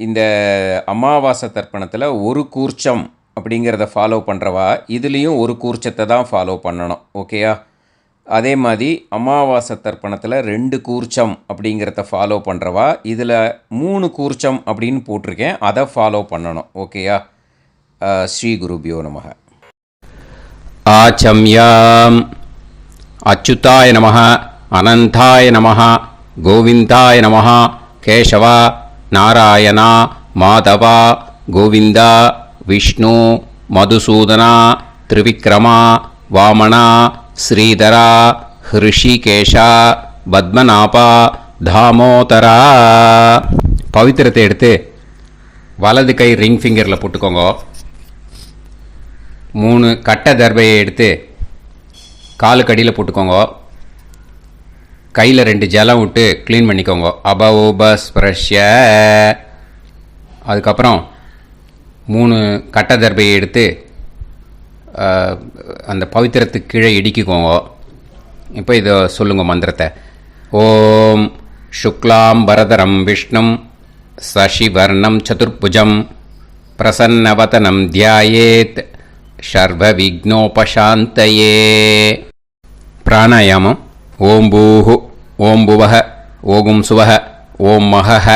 இந்த அமாவாசை தர்ப்பணத்தில் ஒரு கூர்ச்சம் அப்படிங்கிறத ஃபாலோ பண்ணுறவா இதுலேயும் ஒரு கூர்ச்சத்தை தான் ஃபாலோ பண்ணணும். ஓகேயா? அதே மாதிரி அமாவாசை தர்ப்பணத்தில் 2 கூர்ச்சம் அப்படிங்கிறத ஃபாலோ பண்ணுறவா இதில் 3 கூர்ச்சம் அப்படின்னு போட்டிருக்கேன், அதை ஃபாலோ பண்ணணும். ஓகேயா? ஸ்ரீ குருபியோ நமஹ. ஆச்சம்யாம். அச்சுதாய நமஹ, அனந்தாய நமஹ, கோவிந்தாய நமஹ, கேசவா, நாராயணா, மாதவா, கோவிந்தா, விஷ்ணு, மதுசூதனா, திரிவிக்ரமா, வாமனா, ஸ்ரீதரா, ஹிருஷிகேஷா, பத்மநாபா, தாமோதரா. பவித்திரத்தை எடுத்து வலது கை ரிங் ஃபிங்கரில் போட்டுக்கோங்க. 3 கட்டை தர்பையை எடுத்து காலுக்கடியில் போட்டுக்கோங்க. கையில் 2 ஜலம் விட்டு க்ளீன் பண்ணிக்கோங்க. அபஓபஸ்பிரஷ்ய. அதுக்கப்புறம் 3 கட்டை தர்பையை எடுத்து அந்த பவித்திரத்துக்கு கீழே இடிக்கிக்கோங்க. இப்போ இதை சொல்லுங்க மந்திரத்தை. ஓம் சுக்லாம் வரதரம் விஷ்ணும் சசிவர்ணம் சதுர்புஜம் பிரசன்னவதனம் தியாயேத் சர்வ விக்னோபசாந்தயே. பிராணாயாமம். ஓம் பூஹு, ஓம் புவஹ, ஓகும் சுவஹ, ஓம் மஹஹ,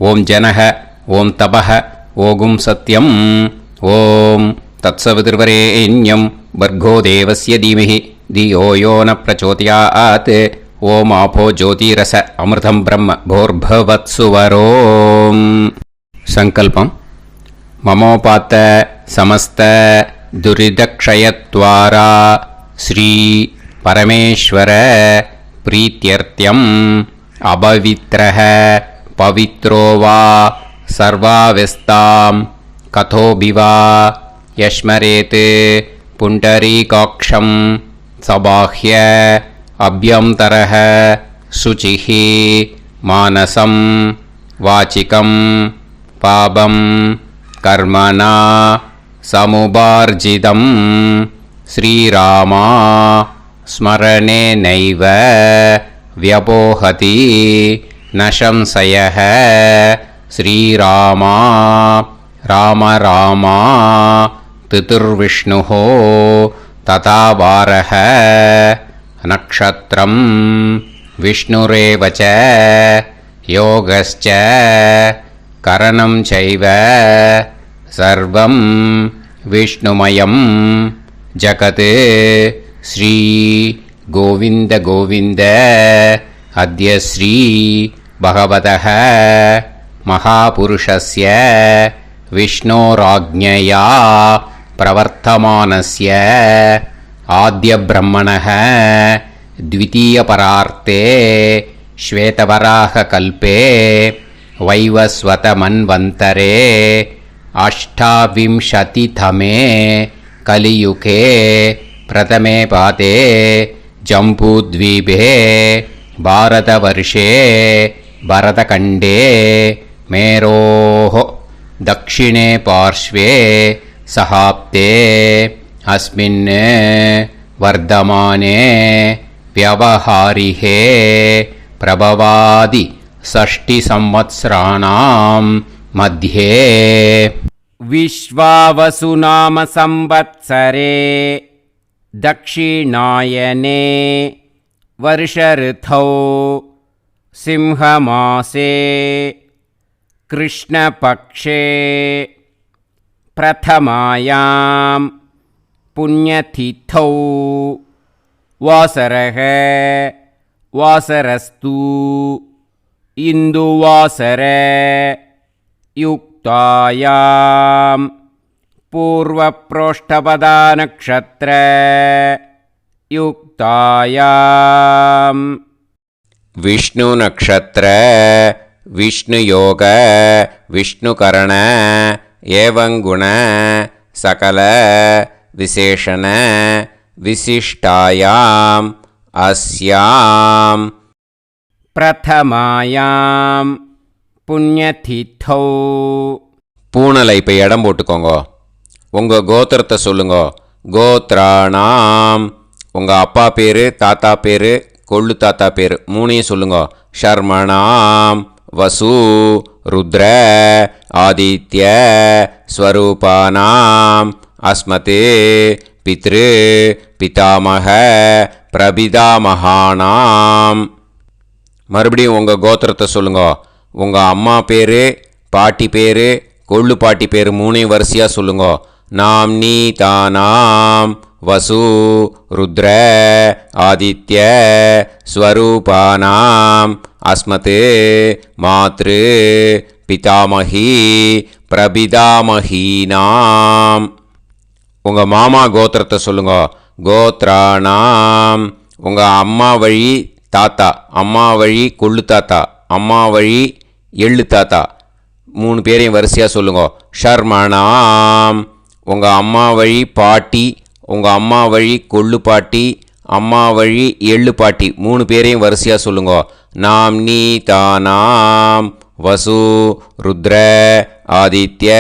ஓம் ஜனஹ, ஓம் தபஹ, ஓகும் சத்யம். ஓம் தத்சவிதுர்வரேண்யம் பர்கோ தேவஸ்ய தீமஹி தியோ யோ ந பிரச்சோதயாத். ஓம் ஆபோ ஜோதிரச அமிர்தம் பிரம்ம போர்பவத்சுவரோம். சங்கல்பம். மமோபாத்த சமஸ்த துரிதக்ஷயத்வாரா ஸ்ரீ பரமேஸ்வர பிரீத்யர்த்தியம் அபவித்ரஹ பவித்ரோ வா சர்வாவஸ்தாம் கதோபிவா யஸ்மரேத் புண்டரீகாக்ஷம் சபாஹ்ய அப்யந்தரஹ சுசிஹ மானசம் வாசிகம் பாபம் கர்மணா சமுபார்ஜிதம் ஸ்ரீராமா ஸ்மரணேனைவ வ்யபோஹதி நசம்சயः. ஸ்ரீராமா ராம ராமா திதிர்விஷ்ணுः ததா வாரः. நக்ஷத்ரம் விஷ்ணுரேவ ச யோகஸ்ச கரணம் சைவ சர்வம் விஷ்ணுமயம் ஜகத். ஸ்ரீ கோவிந்த கோவிந்த. அத்ய ஸ்ரீ பகவதः மகாபுருஷஸ்ய விஷ்ணோராஜ்ஞயா பிரவர்த்தமானஸ்ய ஆத்ய பிரம்மணः த்விதீயபரார்த்தே ஸ்வேதவராக கல்பே வைவஸ்வத மன்வந்தரே அஷ்டாவிம்சதிதமே கலியுகே பிரதமே பாதே ஜம்பூத்வீபே பாரதவர்ஷே பரதகண்டே மேரோः दक्षिणे पार्श्वे सहाप्ते अस्मिन् वर्धमाने व्यवहारिहे प्रभवादि 6 संवत्सराणां मध्ये विश्वावसुनाम संवत्सरे दक्षिणायने वर्षऋतौ सिंहमासे कृष्णपक्षे प्रथमायां पुण्यतिथौ वासरः वासरस्तु इन्दुवासर युक्तायां पूर्वप्रोष्ठपदानक्षत्र युक्तायां विष्णुनक्षत्र विष्णुयोग विष्णुकरण एवंगुण सकल विशेषण विशिष्टायाम् अस्यां प्रथमायां पुण्यतिथौ. பூனலை இப்போ இடம் போட்டுக்கோங்க. உங்கள் கோத்திரத்தை சொல்லுங்க. கோத்ராணாம் உங்கள் அப்பா பேர், தாத்தா பேர், கொள்ளு தாத்தா பேர் 3ஐயும் சொல்லுங்க. ஷர்மணாம் वसु रुद्र आदित्य स्वरूपानाम् अस्मते पितृ पितामह பிரபிதாமகானாம். மறுபடியும் உங்கள் கோத்திரத்தை சொல்லுங்க. உங்கள் அம்மா பேர், பாட்டி பேர், கொள்ளு பாட்டி பேர் மூணையும் வரிசையாக சொல்லுங்க. நாம் நீ தானாம் வசு ருத்ர ஆதித்ய ஸ்வரூபானாம் அஸ்மத் மாத்ரு பிதாமகி பிரபிதாமகீனாம். உங்கள் மாமா கோத்திரத்தை சொல்லுங்க. கோத்ரானாம் உங்கள் அம்மா வழி தாத்தா, அம்மா வழி கொள்ளு தாத்தா, அம்மா வழி எள்ளு தாத்தா மூணு பேரையும் வரிசையாக சொல்லுங்க. ஷர்மணாம் உங்கள் அம்மா வழி பாட்டி, உங்கள் அம்மா வழி கொள்ளு பாட்டி, அம்மா வழி எள்ளு பாட்டி மூணு பேரையும் வரிசையாக சொல்லுங்க. நாம் நீ தானாம் வசு ருத்ர ஆதித்ய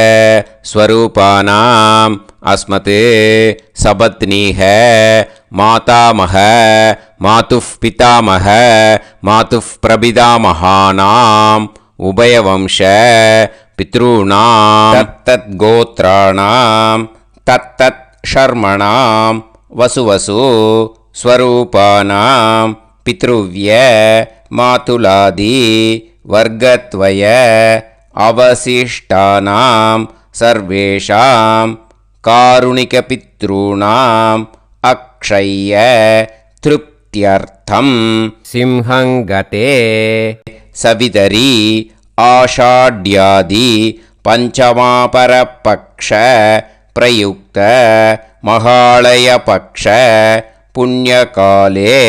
ஸ்வரூபானாம் அஸ்மத் சபத்னீஹ மாதாமஹ மாதுஃப் பிதாமஹ மாதுஃப் பிரபிதாமகானாம் உபயவம்ச பித்ருணாம் தத்தத் கோத்ராணாம் தத்தத் ஷர்மணாம் வசுவசு ஸ்வரூபானாம் பித்ருவ்ய மாதுலாதி வர்கத்வய அவசிஷ்டானாம் சர்வேஷாம் காருணிகபித்ருணாம் அக்ஷய்ய திருப்தியர்த்தம் சிம்ஹங்கதே சவிதரி ஆஷாட்யாதி பஞ்சமாபரபக்ஷ பிரயுக்த மகாலய பக்ஷ புண்ணியகாலே.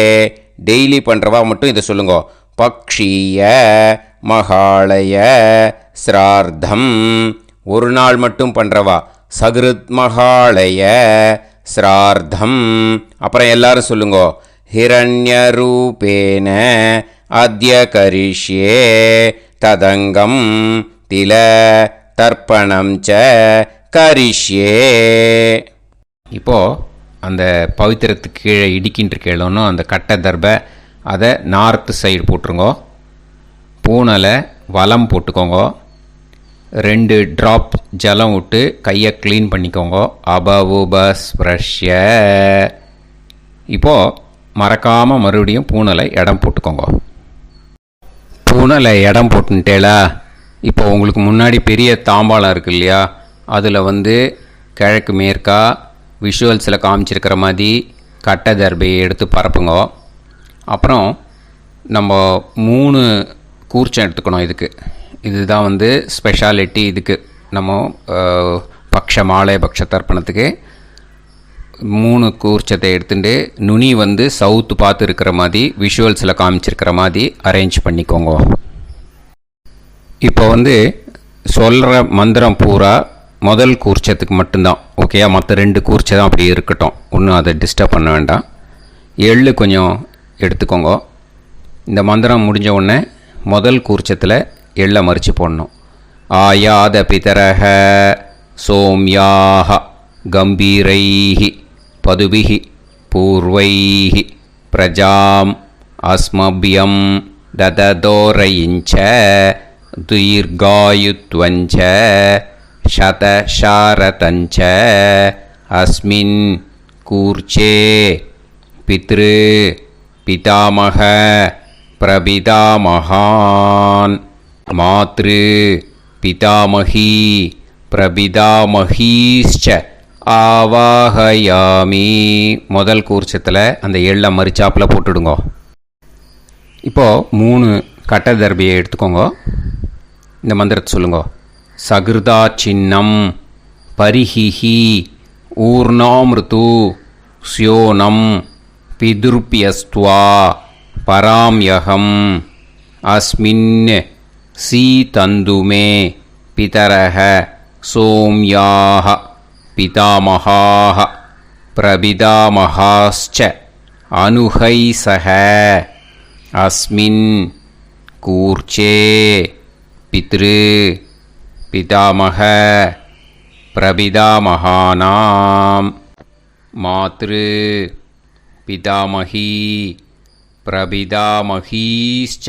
டெய்லி பண்ணுறவா மட்டும் இதை சொல்லுங்க. பக்ஷீய மகாலய ஸ்ரார்த்தம். ஒரு நாள் மட்டும் பண்ணுறவா சகிருத் மகாலய ஸ்ரார்த்தம். அப்புறம் எல்லாரும் சொல்லுங்க. ஹிரண்யரூபேன அத்ய கரிஷ்யே ததங்கம் தில தர்ப்பணம் ச கரிஷ்யே. இப்போது அந்த பவித்திரத்துக்கு கீழே இடிக்கின்ற கீழே அந்த கட்டை தர்பை அதை நார்த்து சைடு போட்டுருங்கோ. பூனலை வலம் போட்டுக்கோங்க. 2 ட்ராப் ஜலம் விட்டு கையை க்ளீன் பண்ணிக்கோங்க. அபவுபஸ்ப்ரஷ்ய. இப்போது மறக்காமல் மறுபடியும் பூனலை இடம் போட்டுக்கோங்க. பூனலை இடம் போட்டுட்டேலா. இப்போ உங்களுக்கு முன்னாடி பெரிய தாம்பாளம் இருக்கு இல்லையா, அதில் கிழக்கு மேற்கா விஷுவல்ஸில் காமிச்சிருக்கிற மாதிரி கட்டை தர்பையை எடுத்து பரப்புங்க. அப்புறம் நம்ம 3 கூர்ச்சம் எடுத்துக்கணும். இதுதான் ஸ்பெஷாலிட்டி. இதுக்கு நம்ம பக்ஷ மாலை பக்ஷ தர்ப்பணத்துக்கு 3 கூர்ச்சத்தை எடுத்துட்டு நுனி சவுத்து பார்த்து இருக்கிற மாதிரி விஷுவல்ஸில் காமிச்சிருக்கிற மாதிரி அரேஞ்ச் பண்ணிக்கோங்க. இப்போ சொல்கிற மந்திரம் பூரா முதல் கூர்ச்சத்துக்கு மட்டும்தான், ஓகேயா? மற்ற 2 கூர்ச்சை தான் அப்படி இருக்கட்டும், ஒன்றும் அதை டிஸ்டர்ப் பண்ண வேண்டாம். எள்ளு கொஞ்சம் எடுத்துக்கோங்க. இந்த மந்திரம் முடிஞ்ச உடனே முதல் கூர்ச்சத்தில் எள்ளை மறித்து போடணும். ஆயாத பிதரஹ சோம்யாக கம்பீரைஹி பதுபிஹி பூர்வைஹி பிரஜாம் அஸ்மபியம் தததோரயிஞ்ச தீர்காயுத்வஞ்ச சதசாரதஞ்ச அஸ்மின் கூர்ச்சே பித்ரு பிதாமக பிரபிதாமகான் மாத்ரு பிதாமகி பிரபிதாமகீஷ்ச ஆவாஹயாமி. முதல் கூர்ச்சத்தில் அந்த எள்ளை மறிச்சாப்பில் போட்டுடுங்க. இப்போது 3 கட்டை தர்பியை எடுத்துக்கோங்க. இந்த மந்திரத்தை சொல்லுங்க. சகிருதா சின்னம் பரிஹிஹி ஊர்ணாமிருத்து ஸ்யோனம் பிதுர்பியஸ்துவா பராம்யகம் அஸ்மின் சீதந்துமே பிதரஹ சோம்யாக பிதாமகாः பிரபிதாமகாश्च அனுஹைசஹ அஸ்மின் கூர்ச்சே பித்ரு பிதாமக பிரபிதாமகானாம் மாத்ரு பிதாமகி பிரபிதாமகீஷ்ச.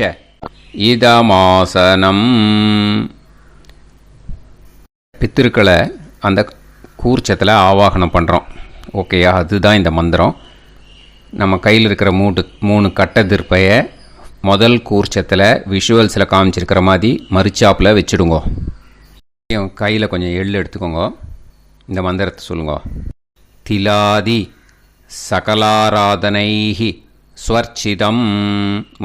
இதமாசனம். பித்திருக்களை அந்த கூர்ச்சத்தில் ஆவாகனம் பண்ணுறோம். ஓகேயா? அதுதான் இந்த மந்திரம். நம்ம கையில் இருக்கிற மூணு கட்டை திருப்பையை முதல் கூர்ச்சத்தில் விஷுவல்ஸில் காமிச்சிருக்கிற மாதிரி மரிச்சாப்பில் வச்சுடுங்கோ. கையில் கொஞ்சம் எள்ளு எடுத்துக்கோங்க. இந்த மந்திரத்தை சொல்லுங்க. திலாதி சகலாராதனைஹி ஸ்வர்ச்சிதம்.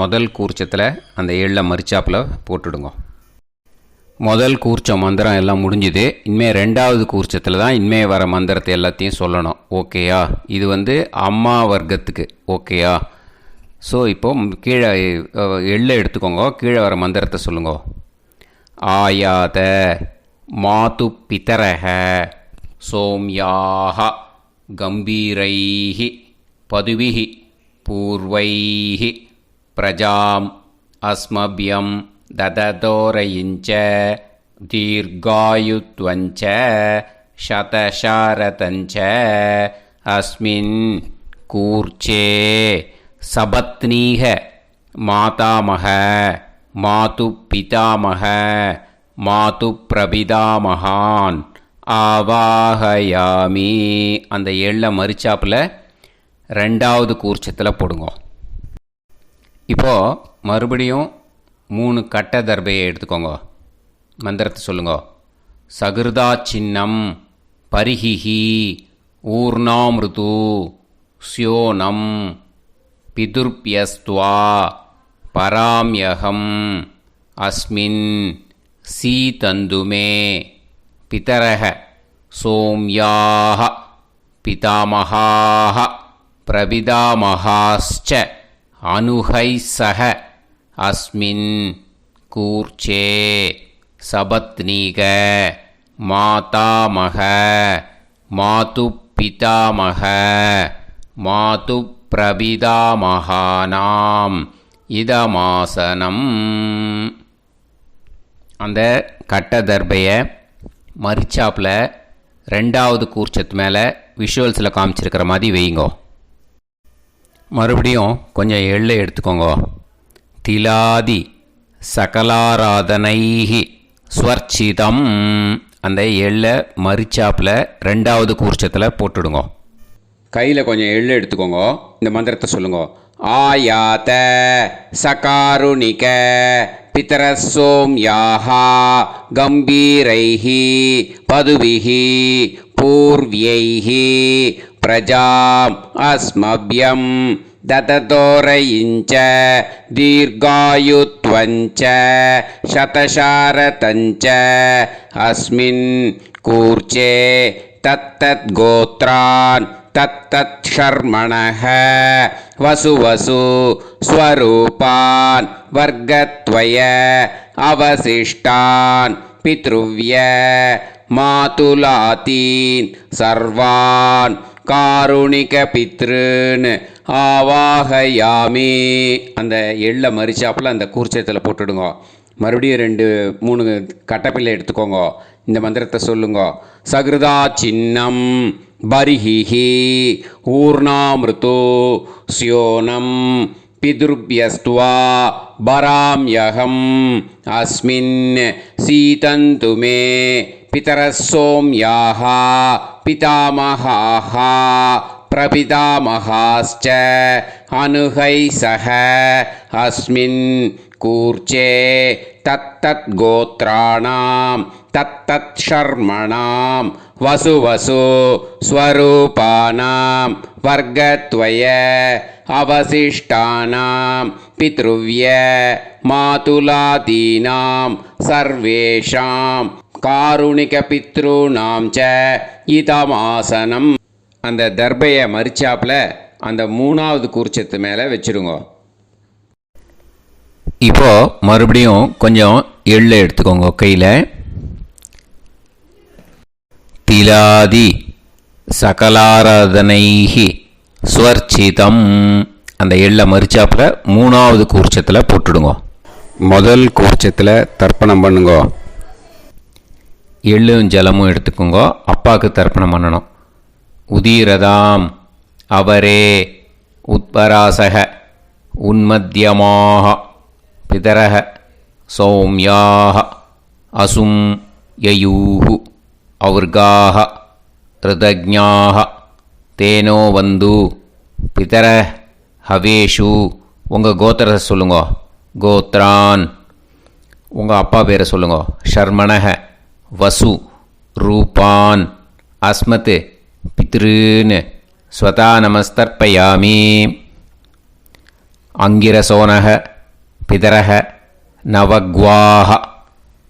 முதல் கூர்ச்சத்தில் அந்த எள்ளை மரிச்சாப்பில் போட்டுடுங்க. முதல் கூர்ச்சம் மந்திரம் எல்லாம் முடிஞ்சுது. இனிமேல் ரெண்டாவது கூர்ச்சத்தில் தான் இனிமேல் வர மந்திரத்தை எல்லாத்தையும் சொல்லணும். ஓகேயா? இது அம்மா வர்க்கத்துக்கு. ஓகேயா? ஸோ இப்போது கீழே எள்ளை எடுத்துக்கோங்க. கீழே வர மந்திரத்தை சொல்லுங்க. ஆயாத மாது பிதரஹ சோம்யாக கம்பீரைஹி பதுவிஹி பூர்வைஹி பிரஜாம் அஸ்மபியம் தததோரயிஞ்ச தீர்காயுத்வஞ்ச சதசாரதஞ்ச அஸ்மின் கூர்ச்சே சபத்னீக மாதாமக மாது பிதாமக மாது பிரபிதாமகான் ஆவாஹயாமி. அந்த எள்ளை மரிச்சாப்பில் ரெண்டாவது கூர்ச்சத்தில் போடுங்க. இப்போது மறுபடியும் 3 கட்டை தர்பையை எடுத்துக்கோங்க. மந்திரத்தை சொல்லுங்க. சகிருதா சின்னம் பரிஹிஹி ஊர்ணாமிருது ஸ்யோனம் பிதுர்பியஸ்துவா பராம்யகம் அஸ்மின் சீதந்துமே பிதரஹ சோம்யாஹ பிதாமஹாஹ பிரபிதாமஹாஸ்ச அனுஹைசஹ அஸ்மின் கூர்ச்சே சபத்னீக மாதாமக மாது பிதாமக மாது பிரபிதாமகானாம் இதமாசனம். அந்த கட்ட தர்பையை மரிச்சாப்பில் ரெண்டாவது கூர்ச்சத்து மேலே விஷுவல்ஸில் காமிச்சிருக்கிற மாதிரி வைங்கோ. மறுபடியும் கொஞ்சம் எள்ளை எடுத்துக்கோங்க. திலாதி சகலாராதனைஹி ஸ்வர்ச்சிதம். அந்த எள்ளை மரிச்சாப்பில் ரெண்டாவது கூர்ச்சத்தில் போட்டுடுங்க. கையில் கொஞ்சம் எள்ளு எடுத்துக்கோங்க. இந்த மந்திரத்தை சொல்லுங்க. ஆயாத சகாருணிக பிதரசோம்யாஹா கம்பீரைஹி பதுவிஹி பூர்வ்யைஹி பிரஜாம் அஸ்மப்யம் தததோரயிஞ்ச தீர்காயுத்வஞ்ச சதசாரதஞ்ச அஸ்மின் கூர்ச்சே தத்தத் கோத்ரான் தத்தத் ஷர்மணஹ வசு வசு ஸ்வரூபான் வர்க்கத்வய அவசிஷ்டான் பித்ருவ்ய மாதுலாதீன் சர்வான் காருணிக பித்ருன் ஆவாஹயாமி. அந்த எள்ளை மரிச்சாப்பில் அந்த கூர்ச்சத்தில் போட்டுடுங்க. மறுபடியும் 2-3 கட்டப்பிள்ளை எடுத்துக்கோங்க. இந்த மந்திரத்தை சொல்லுங்க. சகிருதா சின்னம் பரிஹிஹி ஊர்ணாமிருது ஸ்யோனம் பிதுர்பியஸ்துவா பராம்யகம் அஸ்மின் சீதந்துமே பிதரசோம்யாஹ பிதாமஹாஹ பிரபிதாமஹாஸ்ச அனுஹைசஹ அஸ்மின் கூர்ச்சே தத்தத் கோத்ராணாம் தத்தத் ஷர்மணாம் வசு வசு ஸ்வரூபானாம் வர்க்கத்வய அவசிஷ்டானாம் பித்ருவ்ய மாதுலாதீனாம் சர்வேஷாம் காருணிக பித்ருணாம் ச இதமாசனம். அந்த தர்பையை மரிச்சாப்பில் அந்த 3வது கூர்ச்சத்து மேலே வச்சுடுங்க. இப்போது மறுபடியும் கொஞ்சம் எள்ளை எடுத்துக்கோங்க கையில். திலாதி சகலாராதனைஹி ஸ்வர்ச்சிதம். அந்த எள்ளை மரிச்சாப்பில் 3வது கூர்ச்சத்தில் போட்டுடுங்க. முதல் கூர்ச்சத்தில் தர்ப்பணம் பண்ணுங்க. எள்ளும் ஜலமும் எடுத்துக்கோங்க. அப்பாவுக்கு தர்ப்பணம் பண்ணணும். உதீரதாம் அவரே உத்பராசக உன்மத்தியமாக பிதரக சௌம்யாः அசும் யயூः அவுர்காः ருதஜ்ஞாः தேனோ வந்து பிதர ஹவேஷு. உங்கள் கோத்திரத்தை சொல்லுங்க. கோத்ரான். உங்கள் அப்பா பேரை சொல்லுங்க. ஷர்மணஹ வசு ரூபான் அஸ்மத் பித்ருன் ஸ்வதா நமஸ்தர்ப்பயாமி. அங்கிரசோனஹ பிதரஹ நவக்வாஹ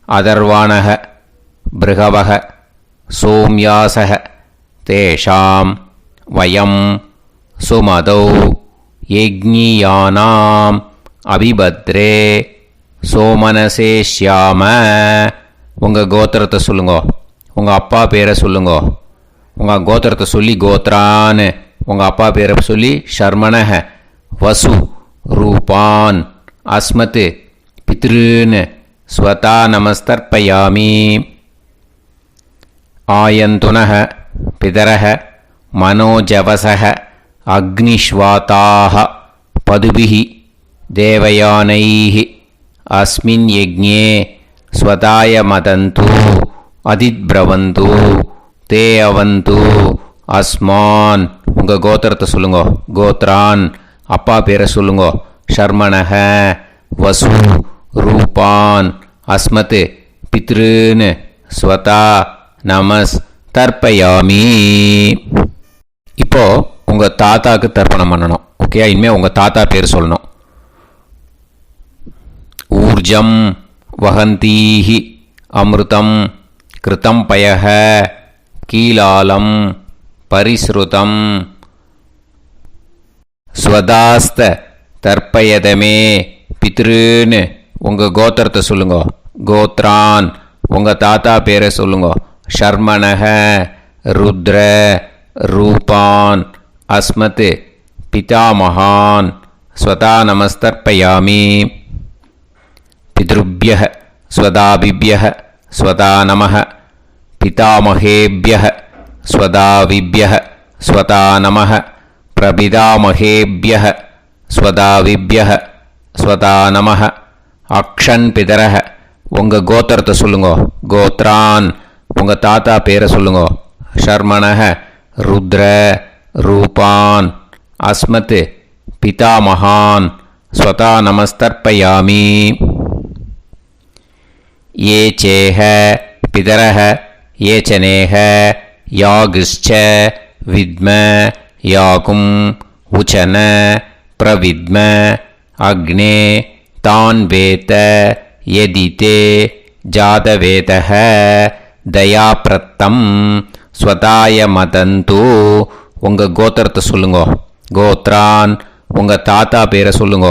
அதர்வாணஹ பிருகவஹ சோம்யாசஹ தேஷாம் வயம் சுமதௌ யஜ்ஞியானாம் அபிபத்ரே சோமனசேஷ்யாம. உங்கள் கோத்திரத்தை சொல்லுங்க. உங்கள் அப்பா பேரை சொல்லுங்க. உங்கள் கோத்திரத்தை சொல்லி கோத்ரான். உங்கள் அப்பா பேரை சொல்லி ஷர்மணஹ வசு ரூபான் அஸ்மத் பித்ருன் ஸ்வதா நமஸ்தர்ப்பயாமி. ஆயந்துனஹ பிதரஹ மனோஜவசஹ அக்னிஷ்வாதாः பதுபிः தேவயானைः அஸ்மின் யஜ்ஞே ஸ்வதாய மதந்து அதித்ப்ரவந்து தே அவது அஸ்மான். உங்கள் கோத்திரத்தை சொல்லுங்க. கோத்ரான். அப்பா பேரை சொல்லுங்க. ஷர்மணஹ வசு ரூபான் அஸ்மத் பித்ருன் ஸ்வதா நமஸ் தர்ப்பயாமி. இப்போது உங்கள் தாத்தாவுக்கு தர்ப்பணம் பண்ணணும். ஓகே, இனிமேல் உங்கள் தாத்தா பேர் சொல்லணும். ஊர்ஜம் வஹந்தீஹி அமிர்தம் கிருதம் பயஹ கீலாலம் பரிஸ்ருதம் ஸ்வதாஸ்த தர்ப்பயதமே பித்ருன்னு. உங்கள் கோத்திரத்தை சொல்லுங்க. கோத்ரான். உங்கள் தாத்தா பேரை சொல்லுங்க. ஷர்மணஹ ருத்ர ரூபான் அஸ்மத் பிதாமகான் ஸ்வதா நமஸ்தர்ப்பயாமி. பித்ருப்யஹ ஸ்வதாபிப்யஹ ஸ்வதா நமः பிதாமகேப்யஹ ஸ்வதாவிப்யஹ ஸ்வதா நமः பிரபிதாமகேப்யஹ ஸ்வதாவிப்யஹ ஸ்வதா நமः. அக்ஷன் பிதரஹ. உங்கள் கோத்திரத்தை சொல்லுங்க. கோத்ரான். உங்கள் தாத்தா பேரை சொல்லுங்க. ஷர்மணஹ ருத்ர ரூபான் அஸ்மத் பிதாமகான் ஸ்வதா நமஸ்தர்ப்பயாமி. ये चेह पितरः ये चनेह यागश्च विद्म याकुं उचन प्रविद्म अग्ने तान् वेत यदिते जातवेतः दयाप्रत्तं स्वताय मदन्तु. உங்கள் கோத்திரத்தை சொல்லுங்க. கோத்ரான். உங்கள் தாத்தா பேரை சொல்லுங்க.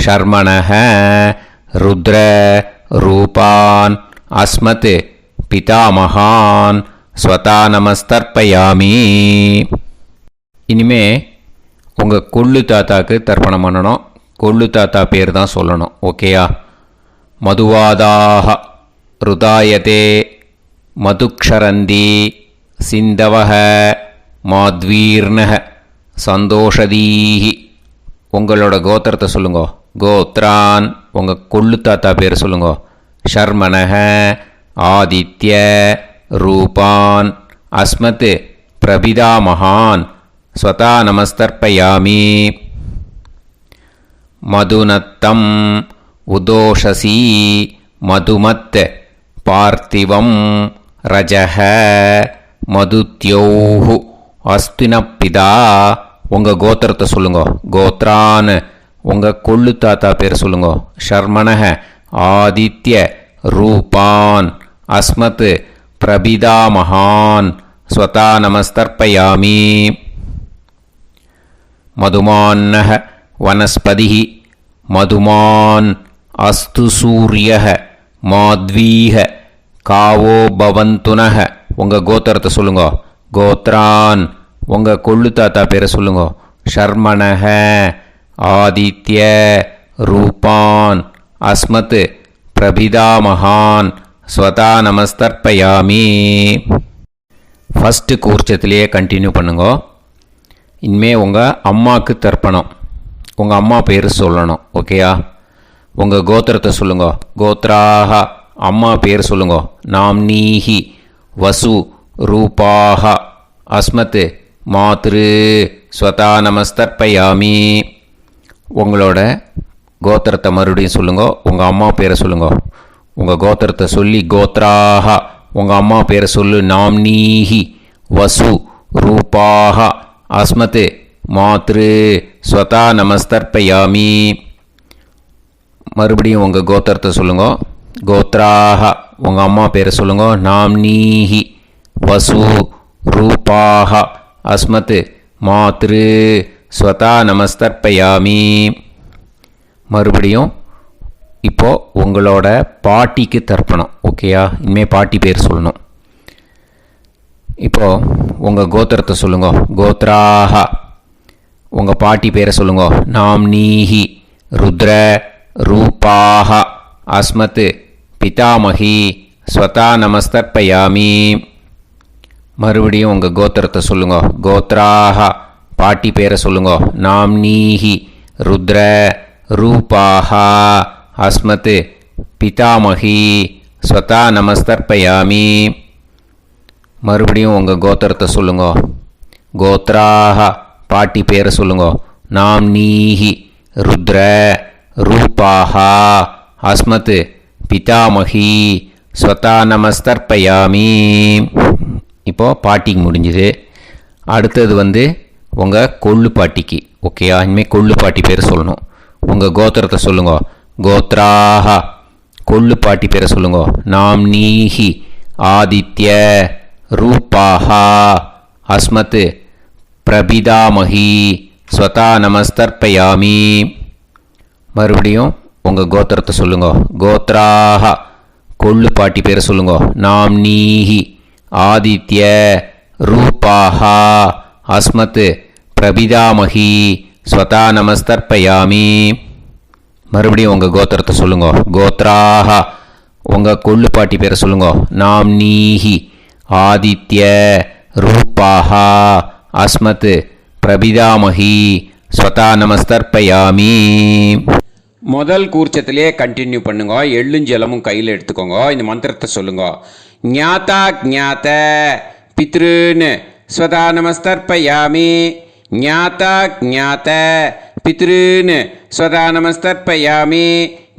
ஷர்மணஹ ருத்ர ரூபான் அஸ்மத் பிதாமகான் ஸ்வதா நமஸ்தர்ப்பயாமி. இனிமே உங்கள் கொள்ளு தாத்தாக்கு தர்ப்பணம் பண்ணணும். கொள்ளு தாத்தா பேர் தான் சொல்லணும். ஓகேயா? மதுவாதாக ருதாயதே மதுக்ஷரந்தி சிந்தவஹ மாத்வீர்ணஹ சந்தோஷதீஹி. உங்களோட கோத்திரத்தை சொல்லுங்க. கோத்ரான். உங்கள் கொள்ளு தாத்தா பேர் சொல்லுங்க. ஷர்மணஹ ஆதித்ய ரூபான் அஸ்மத் பிரபிதாமகான் ஸ்வதா நமஸ்தர்ப்பயாமி. மதுநத்தம் உதோஷசி மதுமத் பார்த்திவம் ரஜஹ மதுத்யோஹு அஸ்தினப்பிதா. உங்கள் கோத்திரத்தை சொல்லுங்க. கோத்ரான். உங்கள் கொள்ளு தாத்தா பேர் சொல்லுங்க. ஷர்மணஹ ஆதித்ய ரூபான் அஸ்மத் பிரபிதாமகான் ஸ்வதா நமஸ்தர்ப்பயாமி. மதுமான்னஹ வனஸ்பதிஹி மதுமான் அஸ்து சூரியஹ மாத்வீஹ காவோ பவந்துனஹ. உங்கள் கோத்திரத்தை சொல்லுங்க. கோத்ரான். உங்கள் கொள்ளு தாத்தா பேரை சொல்லுங்க. ஷர்மணஹ ஆதித்ய ரூபான் அஸ்மத் பிரபிதாமகான் ஸ்வதா நமஸ்தர்ப்பயாமி. ஃபஸ்ட்டு கூர்ச்சத்திலேயே கண்டினியூ பண்ணுங்க. இனிமேல் உங்கள் அம்மாவுக்கு தர்ப்பணம். உங்கள் அம்மா பேர் சொல்லணும். ஓகேயா? உங்கள் கோத்திரத்தை சொல்லுங்க. கோத்ராக அம்மா பேர் சொல்லுங்க. நாம்னீஹி வசு ரூபாக அஸ்மத் மாத்ரு ஸ்வதா நமஸ்தர்ப்பயாமி. உங்களோட கோத்திரத்தை மறுபடியும் சொல்லுங்க. உங்கள் அம்மா பேரை சொல்லுங்க. உங்கள் கோத்திரத்தை சொல்லி கோத்ராக உங்கள் அம்மா பேரை சொல்லு. நாம்னீஹி வசு ரூபாக அஸ்மத் மாத்ரு ஸ்வதா நமஸ்தர்ப்பயாமி. மறுபடியும் உங்கள் கோத்திரத்தை சொல்லுங்க. கோத்ராக உங்கள் அம்மா பேரை சொல்லுங்க. நாம்னீஹி வசு ரூபாக அஸ்மத் மாத்ரு ஸ்வதா நமஸ்தர்ப்பயாமி. மறுபடியும் இப்போது உங்களோட பாட்டிக்கு தர்ப்பணம். ஓகேயா? இனிமேல் பாட்டி பேர் சொல்லணும். இப்போது உங்கள் கோத்திரத்தை சொல்லுங்க. கோத்ராக உங்கள் பாட்டி பேரை சொல்லுங்க. நாம்னீஹி ருத்ர ரூபாக அஸ்மத் பிதாமகி ஸ்வதா நமஸ்தர்ப்பயாமி. மறுபடியும் உங்கள் கோத்திரத்தை சொல்லுங்க. கோத்ராக பாட்டி பேரை சொல்லுங்க. நாம்னீஹி ருத்ர ரூபாக அஸ்மத் பிதாமகி ஸ்வதா நமஸ்தர்ப்பயாமி. மறுபடியும் உங்கள் கோத்திரத்தை சொல்லுங்க. கோத்ராக பாட்டி பேரை சொல்லுங்க. நாம்னீஹி ருத்ர ரூபாக அஸ்மத் பிதாமகி ஸ்வதா நமஸ்தர்ப்பயாமி. இப்போது பாட்டிக்கு முடிஞ்சுது. அடுத்தது உங்கள் கொள்ளு பாட்டிக்கு. ஓகேயா? இனிமேல் கொள்ளு பாட்டி பேர் சொல்லணும். உங்கள் கோத்திரத்தை சொல்லுங்க. கோத்ராக கொள்ளு பாட்டி பேரை சொல்லுங்க. நாம்னீஹி ஆதித்ய ரூபாக அஸ்மத் பிரபிதாமகி ஸ்வதா நமஸ்தர்ப்பயாமி. மறுபடியும் உங்கள் கோத்திரத்தை சொல்லுங்க. கோத்ராக கொள்ளு பாட்டி பேரை சொல்லுங்க. நாம்னீஹி ஆதித்ய ரூபாக அஸ்மத் பிரபிதாமகி ஸ்வதா நமஸ்தர்ப்பயாமி. மறுபடியும் உங்கள் கோத்திரத்தை சொல்லுங்க. கோத்ராக உங்கள் கொள்ளு பாட்டி பேரை சொல்லுங்க. நாம்னீஹி ஆதித்ய ரூபாக அஸ்மத் பிரபிதாமகி ஸ்வதா நமஸ்தர்ப்பயாமி. முதல் கூர்ச்சத்திலே கண்டினியூ பண்ணுங்க. எள்ளும் ஜலமும் கையில் எடுத்துக்கோங்க. இந்த மந்திரத்தை சொல்லுங்க. ஞாதா ஞாத பித்ருன்னு ஸ்வதா நமஸ்தர்ப்பயாமி. ஞாதா ஞாத பித்ருன்னு ஸ்வதா நமஸ்தர்ப்பயாமி.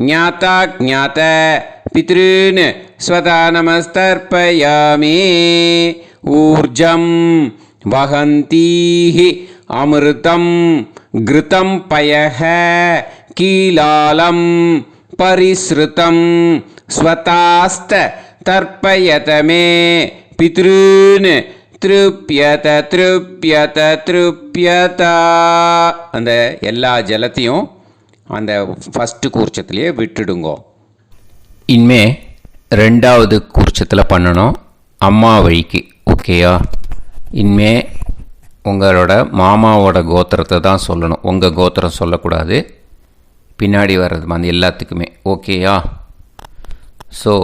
ஞாதா ஞாத பித்ருன்னு ஸ்வதா நமஸ்தர்ப்பயாமி. ஊர்ஜம் வஹந்தீஹி அமிர்தம் கிருதம் பயஹ கீலாலம் பரிஸ்ருதம் ஸ்வதாஸ்த தர்ப்பயதமே பித்ருன்னு திருப்யத திருப்யத திருப்யத. அந்த எல்லா ஜலத்தையும் அந்த ஃபஸ்ட்டு கூர்ச்சத்திலேயே விட்டுடுங்கோ. இனிமே ரெண்டாவது கூர்ச்சத்தில் பண்ணணும். அம்மா வழிக்கு. ஓகேயா? இனிமே உங்களோட மாமாவோட கோத்திரத்தை தான் சொல்லணும். உங்கள் கோத்திரம் சொல்லக்கூடாது. பின்னாடி வர்றது அந்த எல்லாத்துக்குமே. ஓகேயா? ஸோ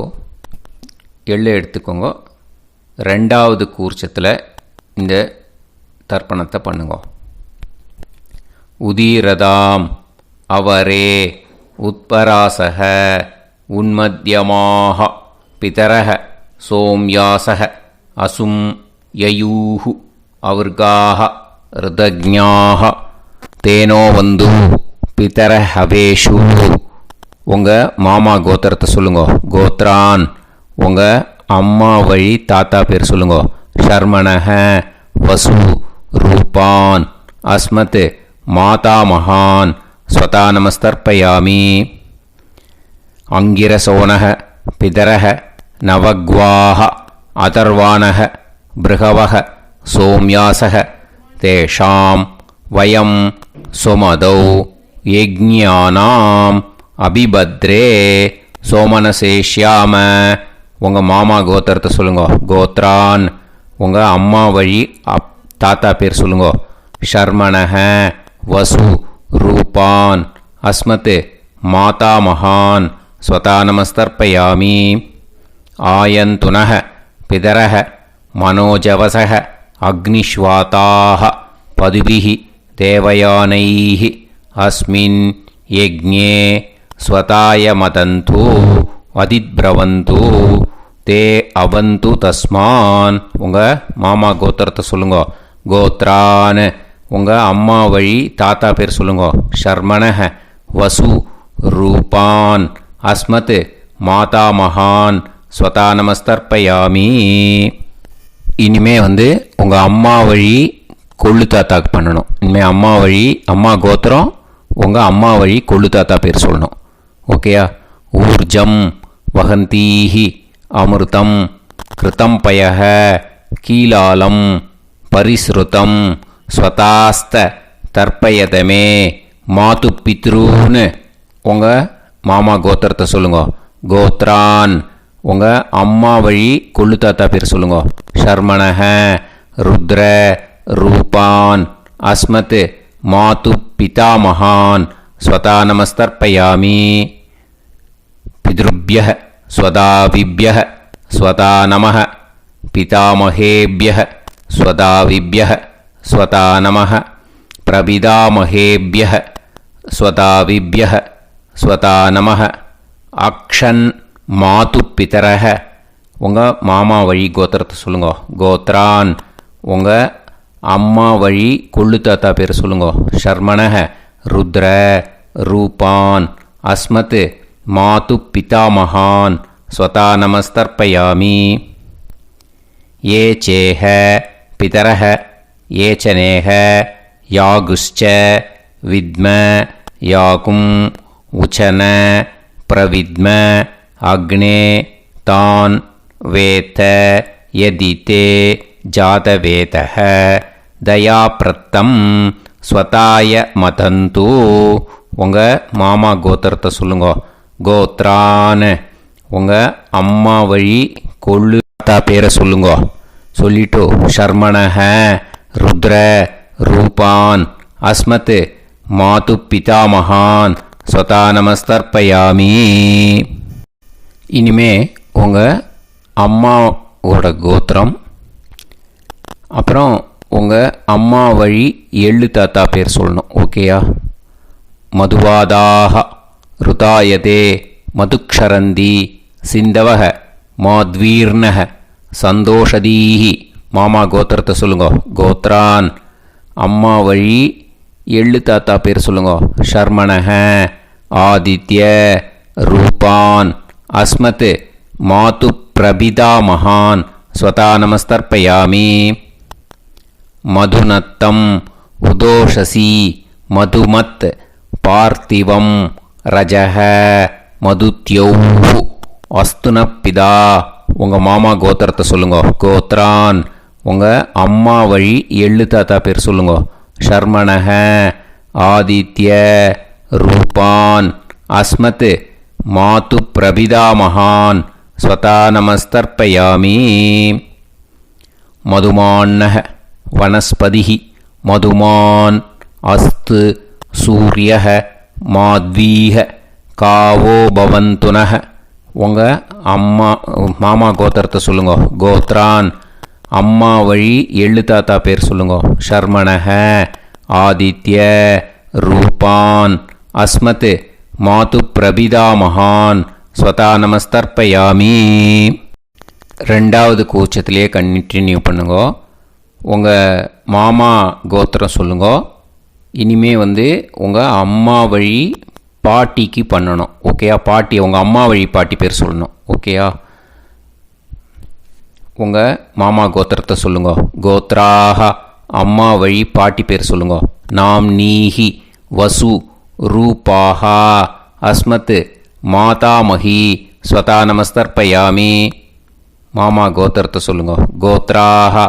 எள்ளு எடுத்துக்கோங்க. ரெண்டாவது கூர்ச்சத்தில் இந்த தர்ப்பணத்தை பண்ணுங்க. உதீரதாம் அவரே உத்பராசக உன்மத்யமாக பிதரக சோம்யாசக அசும் யயூஹு அவர்காக ருதஜ்ஞாக தேனோ வந்து பிதர ஹவேஷு. உங்கள் மாமா கோத்திரத்தை சொல்லுங்க. கோத்ரான் உங்கள் அம்மா வழி தாத்தா பேர் சொல்லுங்க. ஷர்மணஹ வசு ரூபான் அஸ்மத் மாதா மகான் ஸ்வதா நமஸ்தர்ப்பயாமி. அங்கிரசோனஹ பிதரஹ நவக்வாஹ அதர்வாணஹ பிருகவஹ சோம்யாசஹ தேஷாம் வயம் சுமதௌ யஜ்ஞானாம் அபிபத்ரே சோமனசேஷ்யாம. உங்கள் மாமா கோத்திரத்தை சொல்லுங்க. கோத்ரான் உங்கள் அம்மா வழி தாத்தா பேர் சொல்லுங்க. ஷர்மணஹ வசு ரூபான் அஸ்மத் மாதா மகான் ஸ்வதா நமஸ்தர்ப்பயாமி. ஆயந்துனஹ பிதரஹ மனோஜவசஹ அக்னிஷ்வாதாஹ பதுபிஹி தேவயானைஹி அஸ்மின் யஜ்ஞே ஸ்வதாய மதந்து அதிப்ரவந்து தே அவந்து தஸ்மான். உங்கள் மாமா கோத்திரத்தை சொல்லுங்க. கோத்ரான் உங்கள் அம்மா வழி தாத்தா பேர் சொல்லுங்க. ஷர்மணஹ வசு ரூபான் அஸ்மத் மாதா மகான் ஸ்வதா நமஸ்தர்ப்பயாமி. இனிமே உங்கள் அம்மா வழி கொள்ளு தாத்தாக்கு பண்ணணும். இனிமேல் அம்மா வழி அம்மா கோத்திரம் உங்கள் அம்மா வழி கொள்ளு தாத்தா பேர் சொல்லணும். ஓகேயா? ஊர்ஜம் வகந்தீஹி அமிர்தம் கிருதம் பயஹ கீலாலம் பரிஸ்ருதம் ஸ்வதாஸ்த தர்ப்பயதமே மாது பித்ரூன்னு உங்கள் மாமா கோத்திரத்தை சொல்லுங்க. கோத்ரான் உங்கள் அம்மா வழி கொள்ளு தாத்தா பேர் சொல்லுங்க. ஷர்மணஹ ருத்ர ரூபான் அஸ்மத் மாது பிதாமகான் ஸ்வதா நமஸ்தர்ப்பயாமி. பித்ருப்யஹ ஸ்வதாவிப்யஹ ஸ்வதா நமஹ பிதாமகேப்யஹ ஸ்வதாவிப்யஹ ஸ்வதா நமஹ பிரபிதாமகேப்யஹ ஸ்வதாவிப்யஹ ஸ்வதா நமஹ. அக்ஷன் மாது பிதரஹ உங்கள் மாமா வழி கோத்திரத்தை சொல்லுங்க. கோத்ரான் உங்கள் அம்மா வழி கொள்ளு தாத்தா பேர் சொல்லுங்க. ஷர்மணஹ ருத்ர ரூபான் அஸ்மத் மாது பிதாமகான் ஸ்வதா நமஸ்தர்ப்பயாமி. ஏ சேஹ பிதரஹ ஏ சனேஹ யாகுஷ்ச வித்ம யாகும் உச்சன பிரவித்ம அக்னே தான் வேத யதிதே ஜாதவேதஹ தயாப்ரத்தம் ஸ்வதாய மதந்து உங்கள் மாமா கோத்திரத்தை சொல்லுங்க. கோத்ரான் உங்கள் அம்மா வழி கொள்ளு தாத்தா பேரை சொல்லுங்க. சொல்லிட்டு ஷர்மணஹ ருத்ர ரூபான் அஸ்மத் மாது பிதாமகான் ஸ்வதா நமஸ்தர்ப்பயாமி. இனிமே உங்கள் அம்மாவோட கோத்திரம் அப்புறம் உங்கள் அம்மா வழி எள்ளு தாத்தா பேர் சொல்லணும். ஓகேயா? மதுவாதாக ருதாயதே மதுக்ஷரந்தி சிந்தவக மாத்வீர்ணக சந்தோஷதீஹி மாமா கோத்திரத்தை சொல்லுங்க. கோத்ரான் அம்மா வழி எள்ளு தாத்தா பேர் சொல்லுங்க. ஷர்மணஹ ஆதித்ய ரூபான் அஸ்மத் மாது பிரபிதாமகான் ஸ்வதா நமஸ்தர்ப்பயாமி. மதுநத்தம் உதோஷசி மதுமத் பார்த்திவம் ரஜஹ மதுத்யௌஹு அஸ்துனப்பிதா உங்கள் மாமா கோத்திரத்தை சொல்லுங்க. கோத்ரான் உங்கள் அம்மா வழி எள்ளு தாத்தா பேர் சொல்லுங்க. ஷர்மணஹ ஆதித்ய ரூபான் அஸ்மத் மாது பிரபிதாமகான் ஸ்வதா நமஸ்தர்ப்பயாமி. மதுமான்னஹ வனஸ்பதிஹி மதுமான் அஸ்து சூரியஹ மாத்வீஹ காவோ பவந்துனஹ உங்கள் மாமா கோத்திரத்தை சொல்லுங்க. கோத்ரான் அம்மா வழி எள்ளு தாத்தா பேர் சொல்லுங்க. ஷர்மணஹ ஆதித்ய ரூபான் அஸ்மத் மாது பிரபிதாமகான் ஸ்வதா நமஸ்தர்ப்பயாமி. ரெண்டாவது கூச்சத்திலே கண்டினியூ பண்ணுங்க. உங்கள் மாமா கோத்திரம் சொல்லுங்க. இனிமே உங்கள் அம்மா வழி பாட்டிக்கு பண்ணணும். ஓகேயா? பாட்டி உங்கள் அம்மா வழி பாட்டி பேர் சொல்லணும். ஓகேயா? உங்கள் மாமா கோத்திரத்தை சொல்லுங்க. கோத்ராக அம்மா வழி பாட்டி பேர் சொல்லுங்க. நாம் நீஹி வசு ரூபாஹா அஸ்மத் மாதாமஹி ஸ்வதா நமஸ்தர்ப்பயாமி. மாமா கோத்திரத்தை சொல்லுங்க. கோத்ராக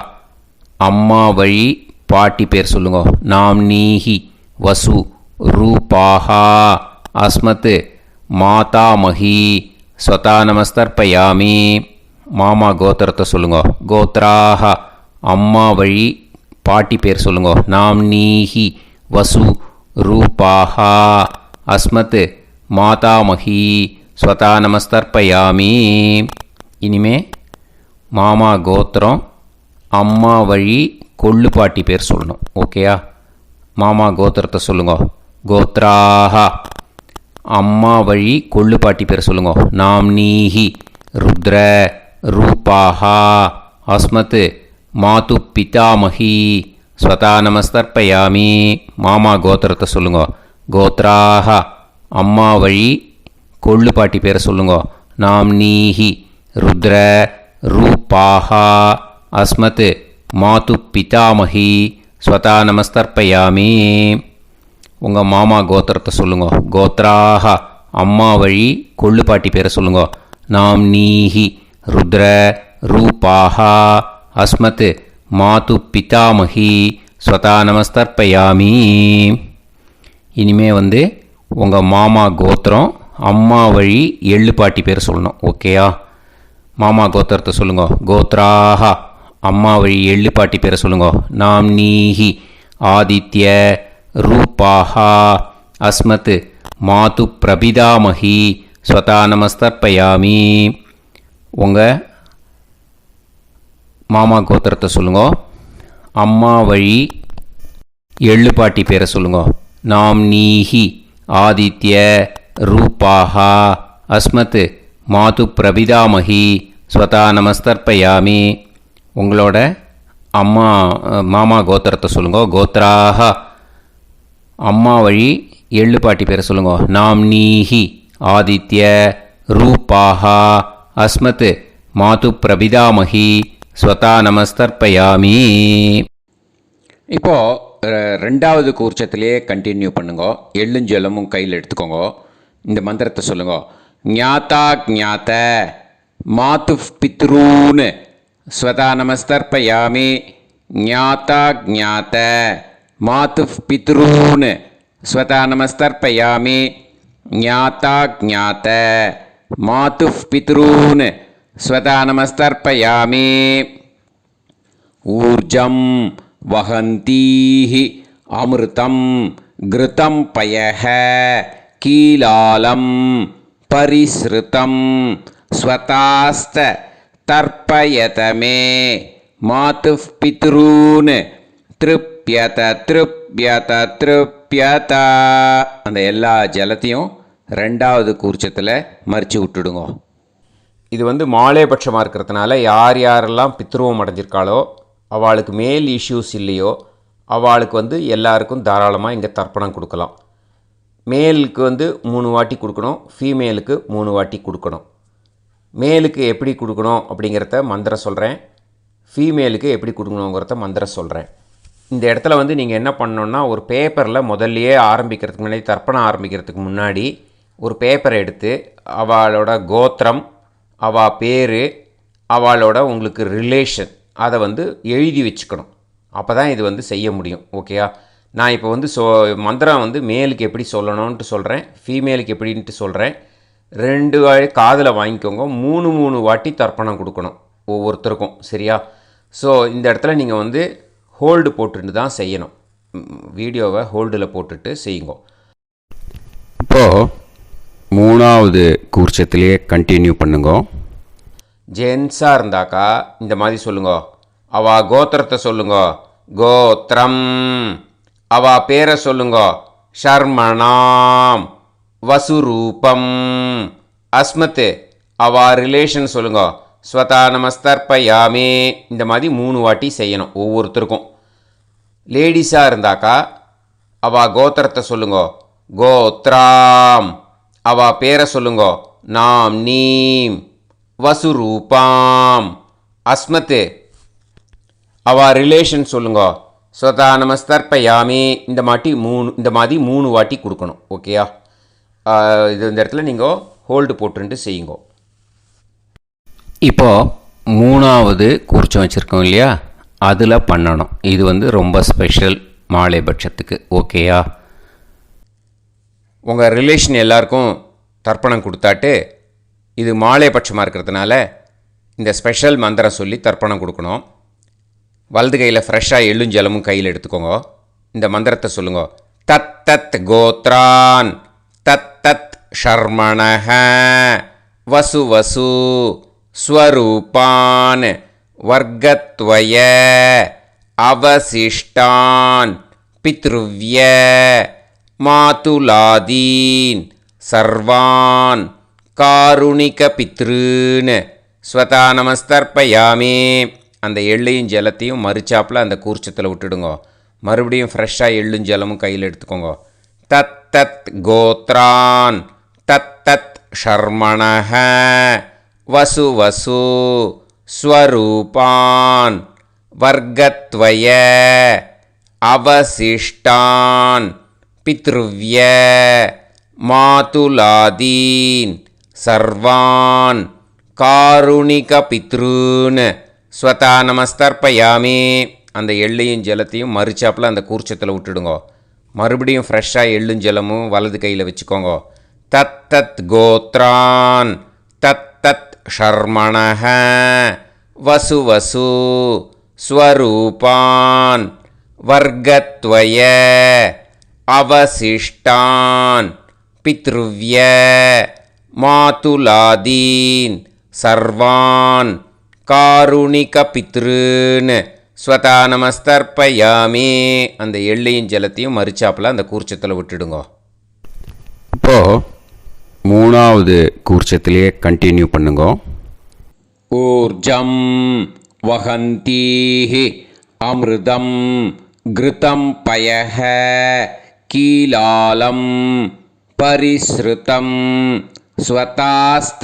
அம்மா வழி பாட்டி பேர் சொல்லுங்க. நாம் நீஹி வசு ரூபாஹா அஸ்மத் மாதாமஹி ஸ்வதா நமஸ்தர்ப்பயாமி. மாமா கோத்திரத்தை சொல்லுங்க. கோத்ராக அம்மா வழி பாட்டி பேர் சொல்லுங்க. நாம் நீஹி வசு ரூபாஹா அஸ்மத் மாதாமஹி ஸ்வதா நமஸ்தர்ப்பயாமி. இனிமே மாமா கோத்திரம் அம்மா வழி கொள்ளு பாட்டி பேர் சொல்லணும். ஓகேயா? மாமா கோத்திரத்தை சொல்லுங்க. கோத்ராஹ அம்மா வழி கொள்ளுப்பாட்டி பேரை சொல்லுங்க. நாம்னீஹி ருத்ர ரூபாஹா அஸ்மத் மாது பிதாமஹி ஸ்வதா நமஸ்தர்ப்பயாமி. மாமா கோத்திரத்தை சொல்லுங்க. கோத்ராஹ அம்மா வழி கொள்ளுப்பாட்டி பேரை சொல்லுங்க. நாம்னீஹி ருத்ர ரூபாஹா அஸ்மத் மாது பிதாமஹி ஸ்வதா நமஸ்தர்ப்பயாமி. உங்கள் மாமா கோத்திரத்தை சொல்லுங்க. கோத்ராஹ அம்மா வழி கொள்ளுப்பாட்டி பேரை சொல்லுங்க. நாம்னீஹி ருத்ர ரூபாஹா அஸ்மத் மாது பிதாமஹி ஸ்வதா நமஸ்தர்ப்பயாமி. இனிமே உங்கள் மாமா கோத்திரம் அம்மா வழி எள்ளுப்பாட்டி பேர் சொல்லணும். ஓகேயா? மாமா கோத்திரத்தை சொல்லுங்க. கோத்ராஹா அம்மா வழி எள்ளுப்பாட்டி பேரை சொல்லுங்க. நாம்னீஹி ஆதித்ய ரூபாஹா அஸ்மத் மாது பிரபிதாமஹி ஸ்வதா நமஸ்தர்ப்பயாமி. உங்கள் மாமா கோத்திரத்தை சொல்லுங்க. அம்மா வழி எள்ளுப்பாட்டி பேரை சொல்லுங்க. நாம்னீஹி ஆதித்ய ரூபாஹா அஸ்மத் மாது பிரபிதாமஹி ஸ்வதா நமஸ்தர்ப்பயாமி. உங்களோட மாமா கோத்திரத்தை சொல்லுங்க. கோத்ராஹ அம்மா வழி எள்ளுப்பாட்டி பேரை சொல்லுங்க. நாம்னீஹி ஆதித்ய ரூபாஹா அஸ்மத் மாது பிரபிதாமஹி ஸ்வதா நமஸ்தர்ப்பயாமி. இப்போது ரெண்டாவது கூர்ச்சத்திலே கண்டினியூ பண்ணுங்க. எள்ளும் ஜலமும் கையில் எடுத்துக்கோங்க. இந்த மந்திரத்தை சொல்லுங்க. ஞாதா ஞாத மாது பித்ரூன் ஸ்வதா நமஸ்தர்ப்பயாமி. ஞாதா ஞாத மாது பித்ரூன் ஸ்வதா நமஸ்தர்ப்பயாமி. ஞாதா ஞாத மாது பித்ரூன் ஸ்வதா நமஸ்தர்ப்பயாமி. ஊர்ஜம் வஹந்தீஹி அமிர்தம் கிருதம் பயஹ கீலாலம் பரிஸ்ருதம் ஸ்வதாஸ்த தர்ப்பயதமே மாது பித்ரூன் திருப்யத திருப்யத திருப்யத. அந்த எல்லா ஜலத்தையும் ரெண்டாவது கூர்ச்சத்தில் மறித்து விட்டுடுங்க. இது மாலைபட்சமாக இருக்கிறதுனால யார் யாரெல்லாம் பித்ருவம் அடைஞ்சிருக்காளோ அவளுக்கு மேல் இஷ்யூஸ் இல்லையோ அவளுக்கு எல்லாருக்கும் தாராளமாக இங்கே தர்ப்பணம் கொடுக்கலாம். மேலுக்கு 3 வாட்டி கொடுக்கணும், ஃபீமேலுக்கு 3 வாட்டி கொடுக்கணும். மேலுக்கு எப்படி கொடுக்கணும் அப்படிங்கிறத மந்திரம் சொல்கிறேன், ஃபீமேலுக்கு எப்படி கொடுக்கணுங்கிறத மந்திரம் சொல்கிறேன். இந்த இடத்துல நீங்கள் என்ன பண்ணணுன்னா, ஒரு பேப்பரில் முதல்லையே ஆரம்பிக்கிறதுக்கு முன்னாடி, தர்ப்பணம் ஆரம்பிக்கிறதுக்கு முன்னாடி ஒரு பேப்பரை எடுத்து அவளோட கோத்திரம், அவள் பேர், அவளோட உங்களுக்கு ரிலேஷன் அதை எழுதி வச்சுக்கணும். அப்போ தான் இது செய்ய முடியும். ஓகேயா? நான் இப்போ மந்திரம் மேலுக்கு எப்படி சொல்லணும்ன்ட்டு சொல்கிறேன், ஃபீமேலுக்கு எப்படின்ட்டு சொல்கிறேன். 2 காதில் வாங்கிக்கோங்க. 3 வாட்டி தர்ப்பணம் கொடுக்கணும் ஒவ்வொருத்தருக்கும். சரியா? ஸோ இந்த இடத்துல நீங்கள் ஹோல்டு போட்டுட்டு தான் செய்யணும். வீடியோவை ஹோல்டில் போட்டுட்டு செய்யுங்க. இப்போது 3வது கூர்ச்சத்திலேயே கண்டினியூ பண்ணுங்க. ஜென்ஸாக இருந்தாக்கா இந்த மாதிரி சொல்லுங்க. அவா கோத்திரத்தை சொல்லுங்க. கோத்திரம். அவா பேரை சொல்லுங்க. ஷர்மணாம் வசுரூபம் அஸ்மத். அவா ரிலேஷன் சொல்லுங்க. ஸ்வதா நமஸ்தர்ப்பயாமி. இந்த மாதிரி 3 வாட்டி செய்யணும் ஒவ்வொருத்தருக்கும். லேடிஸாக இருந்தாக்கா அவா கோத்திரத்தை சொல்லுங்க. கோத்ராம். அவா பேரை சொல்லுங்க. நாம் நீம் வசுரூபாம் அஸ்மத். அவா ரிலேஷன் சொல்லுங்க. ஸ்வதா நமஸ்தர்ப்பயாமி. இந்த மாதிரி 3 வாட்டி கொடுக்கணும். ஓகேயா? இந்த இடத்துல நீங்கள் ஹோல்டு போட்டுட்டு செய்யுங்க. இப்போது 3வது கூர்ச்சம் வச்சுருக்கோம் இல்லையா, அதில் பண்ணணும். இது ரொம்ப ஸ்பெஷல் மாலைபட்சத்துக்கு. ஓகேயா? உங்கள் ரிலேஷன் எல்லாருக்கும் தர்ப்பணம் கொடுத்தாட்டு இது மாலைபட்சமாக இருக்கிறதுனால இந்த ஸ்பெஷல் மந்திரம் சொல்லி தர்ப்பணம் கொடுக்கணும். வலது கையில் ஃப்ரெஷ்ஷாக எள்ளும் ஜலமும் கையில் எடுத்துக்கோங்க. இந்த மந்திரத்தை சொல்லுங்க. தத் தத் கோத்ரான் தத் தத் ஷர்மணஹ வசு வசு ஸ்வரூபான் வர்க்கத்வய அவசிஷ்டான் பித்ருவ்ய மாதுலாதீன் சர்வான் காருணிக பித்ருன்னு ஸ்வதா நமஸ்தர்ப்பயாமி. அந்த எள்ளையும் ஜலத்தையும் மறுச்சாப்பில் அந்த கூர்ச்சத்தில் விட்டுடுங்க. மறுபடியும் ஃப்ரெஷ்ஷாக எள்ளும் ஜலமும் கையில் எடுத்துக்கோங்க. தத் தத் கோத்ரான் தத் தத் ஷர்மணஹ வசு வசு ஸ்வரூபான் வர்க்கத்வய அவசிஷ்டான் பித்ருவ்ய மாதுலாதீன் சர்வான் காருணிக பித்ருன்னு ஸ்வதா நமஸ்தர்ப்பயாமி. அந்த எள்ளையும் ஜலத்தையும் மறுச்சாப்பில் அந்த கூர்ச்சத்தில் விட்டுடுங்க. மறுபடியும் ஃப்ரெஷ்ஷாக எள்ளும் ஜலமும் வலது கையில் வச்சுக்கோங்க. தத் தத் கோத்ரான் தத் தத் ஷர்மணஹ வசு வசு ஸ்வரூபான் வர்க்கத்வய அவசிஷ்டான் பித்ருவ்ய மாதுலாதீன் சர்வான் காருணிக பித்ருன்னு ஸ்வதா நமஸ்தர்ப்பயாமி. அந்த எள்ளையும் ஜலத்தையும் மறுச்சாப்பில் அந்த கூர்ச்சத்தில் விட்டுடுங்க. இப்போது மூணாவது கூர்ச்சத்திலேயே கண்டினியூ பண்ணுங்க. ஊர்ஜம் வஹந்தீஹி அமிர்தம் கிருதம் பயஹ கீலாலம் பரிஸ்ருதம் ஸ்வதாஸ்த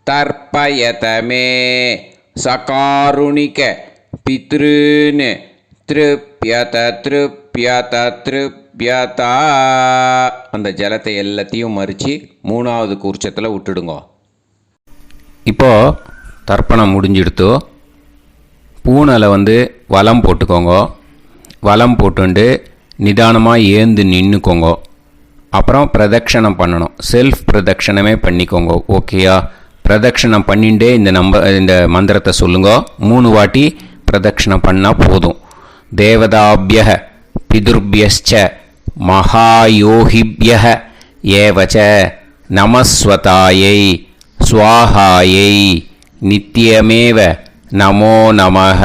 தர்ப்பயதமே சகாருணிக பித்ருன்னு திருப்யத திருப்யத திருப்யதா. அந்த ஜலத்தை எல்லாத்தையும் மறித்து மூணாவது கூர்ச்சத்தில் விட்டுடுங்க. இப்போது தர்ப்பணம் முடிஞ்சிடுத்தோ பூனலை வலம் போட்டுக்கோங்க. வலம் போட்டுண்டு நிதானமாக ஏந்து நின்றுக்கோங்க. அப்புறம் பிரதட்சணம் பண்ணணும். செல்ஃப் பிரதட்சணமே பண்ணிக்கோங்க. ஓகேயா? பிரதட்சணம் பண்ணிண்டே இந்த மந்திரத்தை சொல்லுங்க. 3 வாட்டி பிரதட்சணம் பண்ணால் போதும். தேவதாபிய பிதுர்பியஸ்ச மகாயோகிபிய ஏவச்ச நமஸ்வதாயை ஸ்வாஹாயை நித்யமேவ நமோ நமஹ.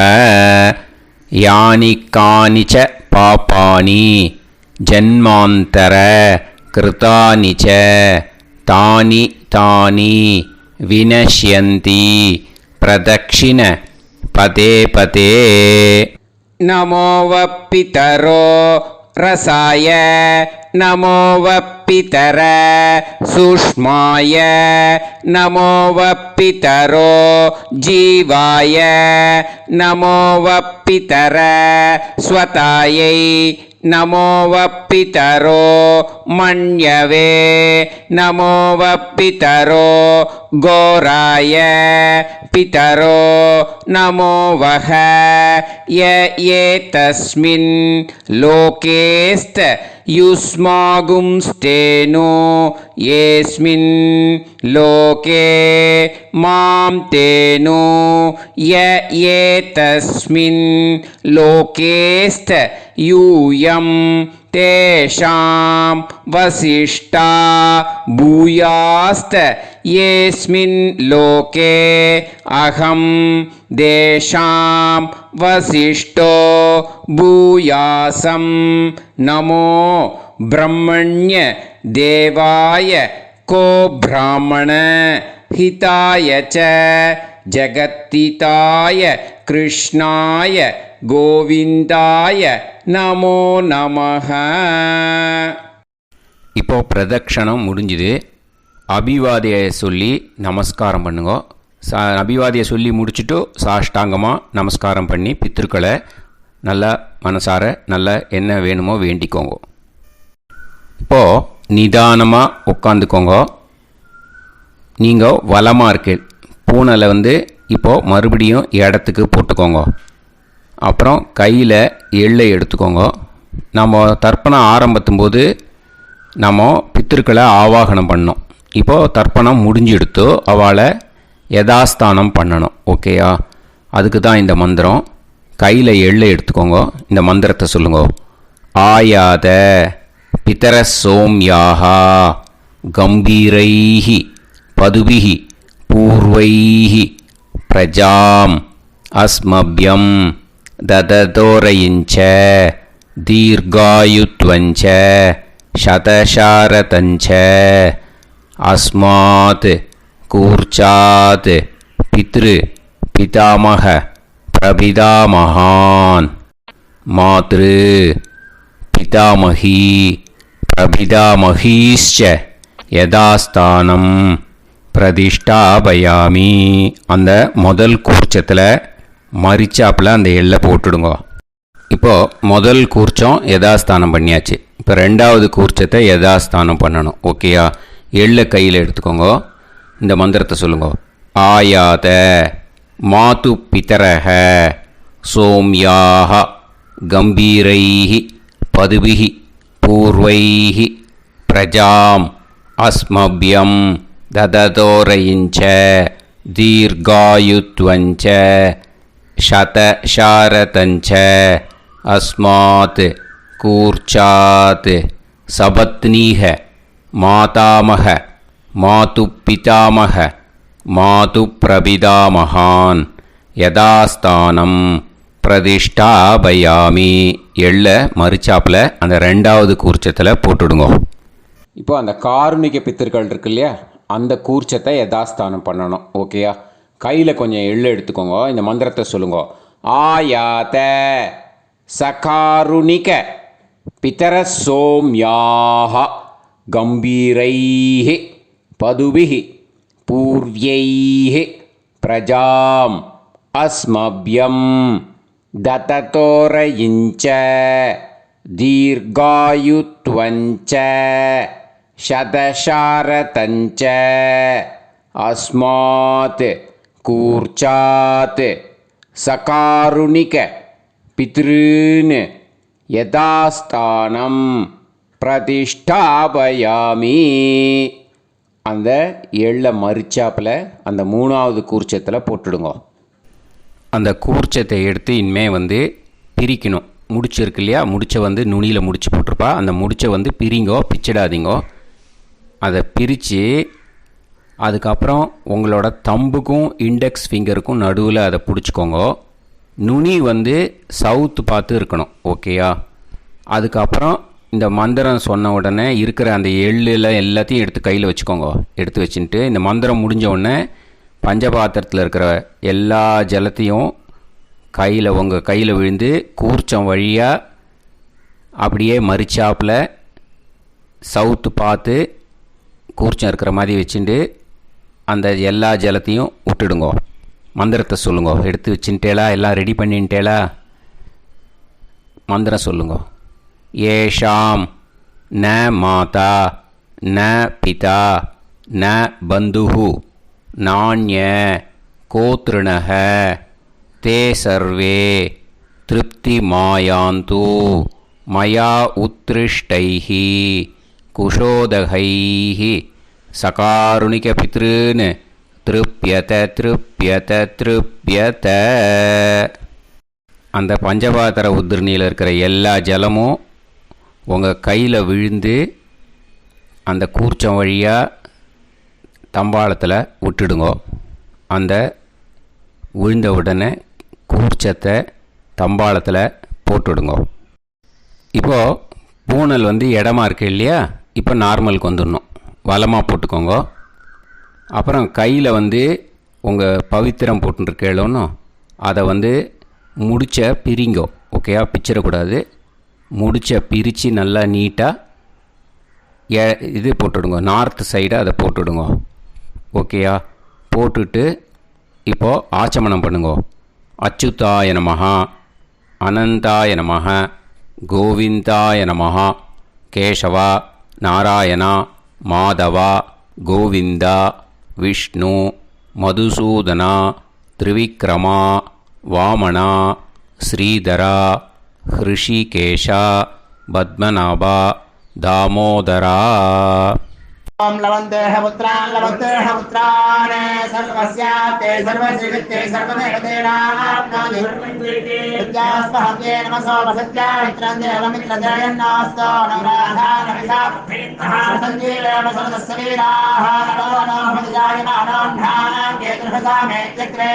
யானி கானிச்ச பாபானி ஜன்மாந்தர கிருதானி ச தானி தானி வினஷ்யந்தி பிரதக்ஷிண பதே பதே. நமோ வப்பிதரோ ரசாய நமோ வப்பிதர சூஷ்மாய நமோ வப்பிதரோ ஜீவாய நமோ வப்பிதர ஸ்வதாயை நமோ வப்பிதரோ மண்யவே நமோ வப்பிதரோ கோராய பிதரோ நமோ வஹ ஏதஸ்மின் லோகேஸ்த யுஸ்மாகும்ஸ்தேனோ ஏஸ்மின் லோகே மாம் தேனோ ஏதஸ்மின் லோகேஸ்த யூயம் தேஷாம் வசிஷ்டா பூயாஸ்த ஏஸ்மின் லோகே அகம் தேஷாம் வசிஷ்டோ பூயாசம் நமோ பிரம்மண்ய தேவாய கோ பிராமண ஹிதாய ச ஜகத்திதாய கிருஷ்ணாய கோவிந்தாய நமோ நமஹ. இப்போ பிரதட்சணம் முடிஞ்சுது. அபிவாதியை சொல்லி நமஸ்காரம் பண்ணுங்க. அபிவாதியை சொல்லி முடிச்சுட்டு சாஷ்டாங்கமாக நமஸ்காரம் பண்ணி பித்ருக்களை நல்லா மனசார நல்லா என்ன வேணுமோ வேண்டிக்கோங்க. இப்போது நிதானமாக உட்காந்துக்கோங்க. நீங்கள் வலமாக இருக்கு பூனலை இப்போது மறுபடியும் இடத்துக்கு போட்டுக்கோங்க. அப்புறம் கையில் எள்ளை எடுத்துக்கோங்க. நம்ம தர்ப்பணம் ஆரம்பித்தும் போது நம்ம பித்திருக்களை ஆவாகனம் பண்ணோம். இப்போது தர்ப்பணம் முடிஞ்செடுத்து அவளை யதாஸ்தானம் பண்ணணும். ஓகேயா? அதுக்கு தான் இந்த மந்திரம். கையில் எள்ளை எடுத்துக்கோங்க. இந்த மந்திரத்தை சொல்லுங்க. ஆயாத பிதர சோம்யாஹா கம்பீரைஹி பதுபிஹி பூர்வைஹி பிரஜாம் அஸ்மப்யம் தததோரயிஞ்ச தீர்காயுத்வஞ்ச சதசாரதஞ்ச अस्मात् कूर्चात् पितृ पितामह प्रपितामहान् मातृ पितामही प्रपितामहीश्च यथास्थानं பிரதிஷ்டாபயாமி. அந்த முதல் கூர்ச்சத்தில் மரிச்சாப்பில் அந்த எள்ளை போட்டுடுங்க. இப்போது முதல் கூர்ச்சம் யதாஸ்தானம் பண்ணியாச்சு. இப்போ ரெண்டாவது கூர்ச்சத்தை யதாஸ்தானம் பண்ணணும். ஓகேயா? எள்ளை கையில் எடுத்துக்கோங்க. இந்த மந்திரத்தை சொல்லுங்க. ஆயாத மாது பிதரஹ சோம்யாக கம்பீரைஹி பதுபிஹி பூர்வைஹி பிரஜாம் அஸ்மபியம் தததோரயிஞ்ச தீர்காயுத்வஞ்ச சதசாரதஞ்ச அஸ்மாத் கூர்ச்சாத் சபத்னீஹ மாதாமஹ மாது பிதாமஹ மாது பிரபிதாமகான் யதாஸ்தானம் பிரதிஷ்டாபயாமி. எள்ள மரிச்சாப்பில் அந்த ரெண்டாவது கூர்ச்சத்தில் போட்டுடுங்க. இப்போ அந்த காருணிக பித்தர்கள் இருக்கு இல்லையா, அந்த கூர்ச்சத்தை யதாஸ்தானம் பண்ணணும். ஓகேயா? கையில் கொஞ்சம் எள்ளு எடுத்துக்கோங்க. இந்த மந்திரத்தை சொல்லுங்க. ஆயாத சகாருணிக பிதர சோம்யாக கம்பீரைஹி பதுபிஹி பூர்வைஹி பிரஜாம் அஸ்மபியம் தததோரயிஞ்ச தீர்காயுத்வஞ்ச சதசாரதஞ்ச அஸ்மாத் கூர்ச்சாத் சகாருணிக பித்ருன் யதாஸ்தானம் பிரதிஷ்டாபயாமி. அந்த எள்ள மரிச்சாப்பில் அந்த மூணாவது கூர்ச்சத்தில் போட்டுடுங்க. அந்த கூர்ச்சத்தை எடுத்து இனிமேல் பிரிக்கணும். முடிச்சு இருக்கு இல்லையா, முடிச்சை நுனியில் முடிச்சு போட்டிருப்பா. அந்த முடிச்சை பிரிங்கோ, பிச்சிடாதீங்கோ. அதை பிரித்து அதுக்கப்புறம் உங்களோட தம்புக்கும் இண்டெக்ஸ் ஃபிங்கருக்கும் நடுவில் அதை பிடிச்சிக்கோங்க. நுனி சவுத்து பார்த்து இருக்கணும். ஓகேயா? அதுக்கப்புறம் இந்த மந்திரம் சொன்ன உடனே இருக்கிற அந்த எள்ளில் எல்லாத்தையும் எடுத்து கையில் வச்சுக்கோங்க. எடுத்து வச்சுட்டு இந்த மந்திரம் முடிஞ்ச உடனே பஞ்சபாத்திரத்தில் இருக்கிற எல்லா ஜலத்தையும் உங்கள் கையில் விழுந்து கூர்ச்சம் வழியாக அப்படியே மரிச்சாப்பில் சவுத்து பார்த்து கூர்ச்சம் இருக்கிற மாதிரி வச்சுட்டு அந்த எல்லா ஜலத்தையும் விட்டுடுங்கோ. மந்திரத்தை சொல்லுங்க. எடுத்து வச்சுட்டேலா? எல்லாம் ரெடி பண்ணிட்டேலா? மந்திரம் சொல்லுங்க. ஏஷாம் ந மாதா ந பிதா ந பந்துஹு நாண்ய கோத்ருணஹ தே சர்வே திருப்தி மாயாந்து மயா உத்ருஷ்டைஹி குஷோதகைஹி சகாருணிக பித்ருன் திருப்யத திருப்யத திருப்யத. அந்த பஞ்சபாத்திர உதிரணியில் இருக்கிற எல்லா ஜலமும் உங்கள் கையில் விழுந்து அந்த கூர்ச்சம் வழியாக தம்பாளத்தில் விட்டுடுங்கோ. அந்த விழுந்த உடனே கூர்ச்சத்தை தம்பாளத்தில் போட்டுடுங்கோ. இப்போது பூனல் இடமா இருக்கு இல்லையா, இப்போ நார்மலுக்கு வந்துடணும். வலமாக போட்டுக்கோங்க. அப்புறம் கையில் உங்கள் பவித்திரம் போட்டுருக்கேளோன்னு அதை முடிச்ச பிரிங்கோ. ஓகேயா? பிச்சிடக்கூடாது. முடிச்ச பிரித்து நல்லா நீட்டாக இது போட்டுடுங்க. நார்த் சைடை அதை போட்டுடுங்க. ஓகேயா? போட்டுட்டு இப்போது ஆச்சமனம் பண்ணுங்க. அச்சுதாய நமஹ அனந்தாய நமஹ கோவிந்தாய நமஹ கேசவா நாராயணா மாதவா கோவிந்தா விஷ்ணு மதுசூதனா திரிவிக்ரமா வாமனா ஸ்ரீதரா ஹிருஷிகேஷா பத்மநாபா தாமோதரா. ओम लवन्तेह पुत्रान् लवन्तेह पुत्रान् सर्वस्याते सर्वश्रीवित्ते सर्वदेवतेनाप्नोति विद्यास्पहते नमसो वसत्या मित्रं देवमित्रजयन्नास्तो नवराधानविषा सञ्जीवेम सर्वस्वीराः नमो नमः जायमानोऽन्धानां केतुर्भसामे चक्रे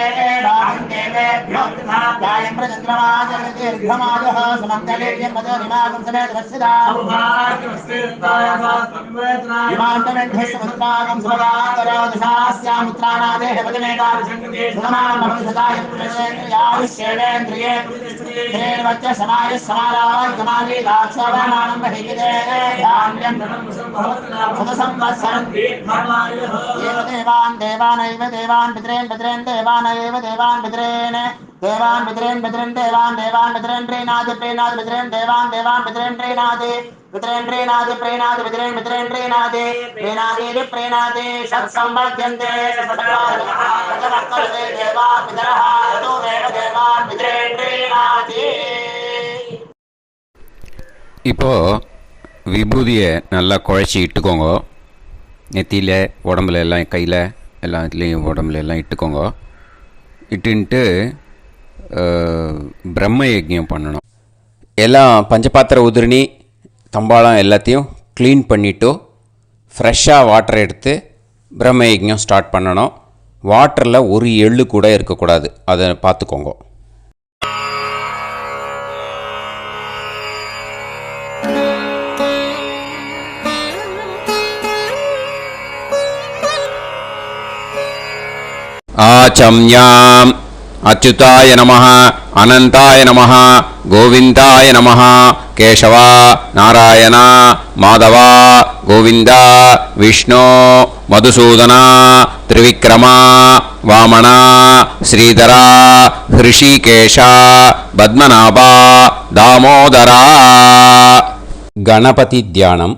राहं देवेभ्यो गायं प्रचन्द्रमाजगदीर्घमाजः सुमङ्गलेर्यं पदो निमागं समेत वत्सिदा पुत्रमेध्यस्तपुत्रागं सुभगाकरोदशास्यामुत्राणादेह पदमेकादशङ्कते समानमभिसदाय पुरुषेन्द्रियाविश्येवेन्द्रिये धेर्वच्च समायः समाराय समाली दाक्षावानानं महिगिते धान्यं सदसंवत्सरं देवान् देवान् पितरेन् देवानैव देवान् पितरेन् देवान् पितरेन् प्रीणाद पितरेन् देवान् पितरेन् प्रीणादे प्रीणादे षट्संवर्ध्यन्ते देवा पितरः ततोमेव देवान् पितरेन् प्रीणाति. இப்போது விபூதியை நல்லா குழச்சி இட்டுக்கோங்க. நெத்தியில் உடம்புல எல்லாம் கையில் எல்லாத்துலேயும் உடம்புல எல்லாம் இட்டுக்கோங்க. இட்டுன்ட்டு பிரம்ம யஜ்ஞம் பண்ணணும். எல்லாம் பஞ்சபாத்திர உதிரணி தம்பாளம் எல்லாத்தையும் க்ளீன் பண்ணிவிட்டு ஃப்ரெஷ்ஷாக வாட்டர் எடுத்து பிரம்ம யஜ்ஞம் ஸ்டார்ட் பண்ணணும். வாட்டரில் ஒரு எள்ளு கூட இருக்கக்கூடாது, அதை பார்த்துக்கோங்க. ஆச்சம்யாம் அச்சுதாய நமः அனந்தாய நமः கோவிந்தாய நமः கேசவா நாராயணா மாதவா கோவிந்தா விஷ்ணு மதுசூதனா திரிவிக்ரமா வாமனா ஸ்ரீதரா ஹிருஷிகேஷா பத்மநாபா தாமோதரா. கணபதி தியானம்.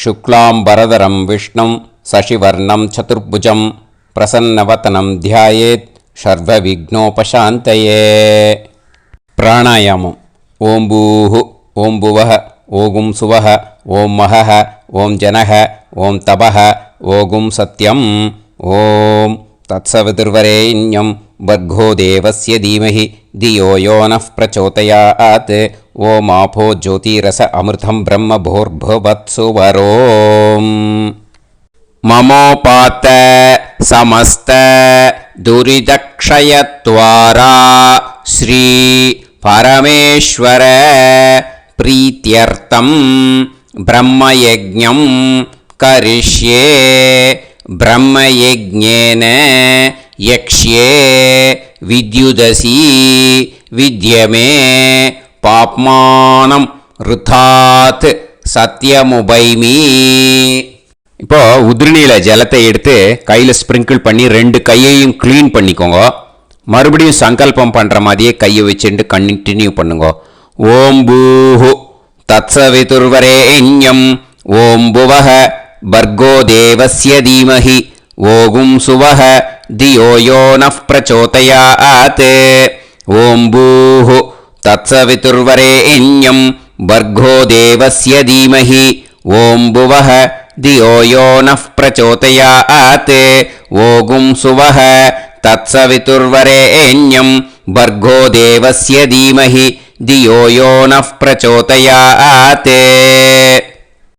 சுக்லாம்பரதரம் விஷ்ணும் சசிவர்ணம் சதுர்புஜம் பிரசன்னவதனம் தியாயேத் சர்வவிக்னோபசாந்தயே. பிராணாயாமம். ஓம் பூஹு ஓம் புவஹ ஓகும் சுவஹ ஓம் மஹஹ ஓம் ஜனஹ ஓம் தபஹ ஓகும் சத்யம். ஓம் தத்சவிதுர்வரேண்யம் வர்கோ தேவஸ்ய தீமஹி தியோ யோ நः பிரச்சோதயாத். ஓம் ஆபோ ஜோதிரஸ அமிர்தம் பிரம்ம भूर्भुवत्सुवरोम्. மமோபாத்த சமஸ்த துரிதக்ஷயத்வாரா ஸ்ரீ பரமேஸ்வர பிரீத்யர்த்தம் பிரம்மயஜ்ஞம் கரிஷ்யே. பிரம்மயஜ்ஞேன யக்ஷ்யே வித்யுதசி வித்யமே பாப்மானம் ருதாத் சத்யமுபைமி. இப்போது உதிரணியில் ஜலத்தை எடுத்து கையில் ஸ்ப்ரிங்கிள் பண்ணி 2 கையையும் க்ளீன் பண்ணிக்கோங்க. மறுபடியும் சங்கல்பம் பண்ணுற மாதிரியே கையை வச்சுட்டு கண்டினியூ பண்ணுங்க. ஓம் பூஹு தத்சவிதுர்வரேண்யம் ஓம் புவஹ பர்கோ தேவஸ்ய தீமஹி ஓகும் சுவஹ தியோ யோ நः பிரச்சோதயாத். ஓம் பூஹு தத்சவிதுர்வரேண்யம் பர்கோ தேவஸ்ய தீமஹி ஓம் புவஹ தியோ யோ நः பிரச்சோதயாத். ஓகும் சுவஹ தத்சவிதுர்வரேண்யம் பர்கோ தேவஸ்ய தீமஹி தியோ யோ நः பிரச்சோதயாத்.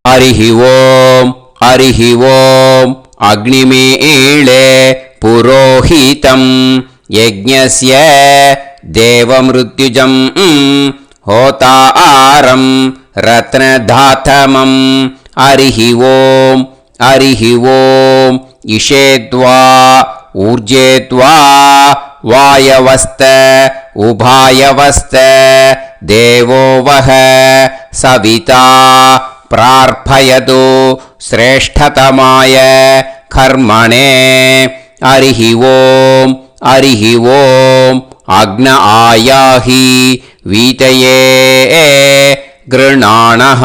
ஹரிஹி ஓம் ஹரிஹி ஓம். அக்னிமீளே புரோஹிதம் யஜ்ஞஸ்ய தேவமிருத்யுஜம் ஹோதாரம் ரத்னதாதமம். ஹரிஹி ஓம் ஹரிஹி ஓம். இஷேத்வா ஊர்ஜேத்வா வாயவஸ்த உபாயவஸ்த தேவோ வஹ சவிதா பிரார்ப்பயது ஸ்ரேஷ்டதமாய கர்மணே. ஹரிஹி ஓம் ஹரிஹி ஓம். அக்ன ஆயாஹி வீதயே கிருணாணஹ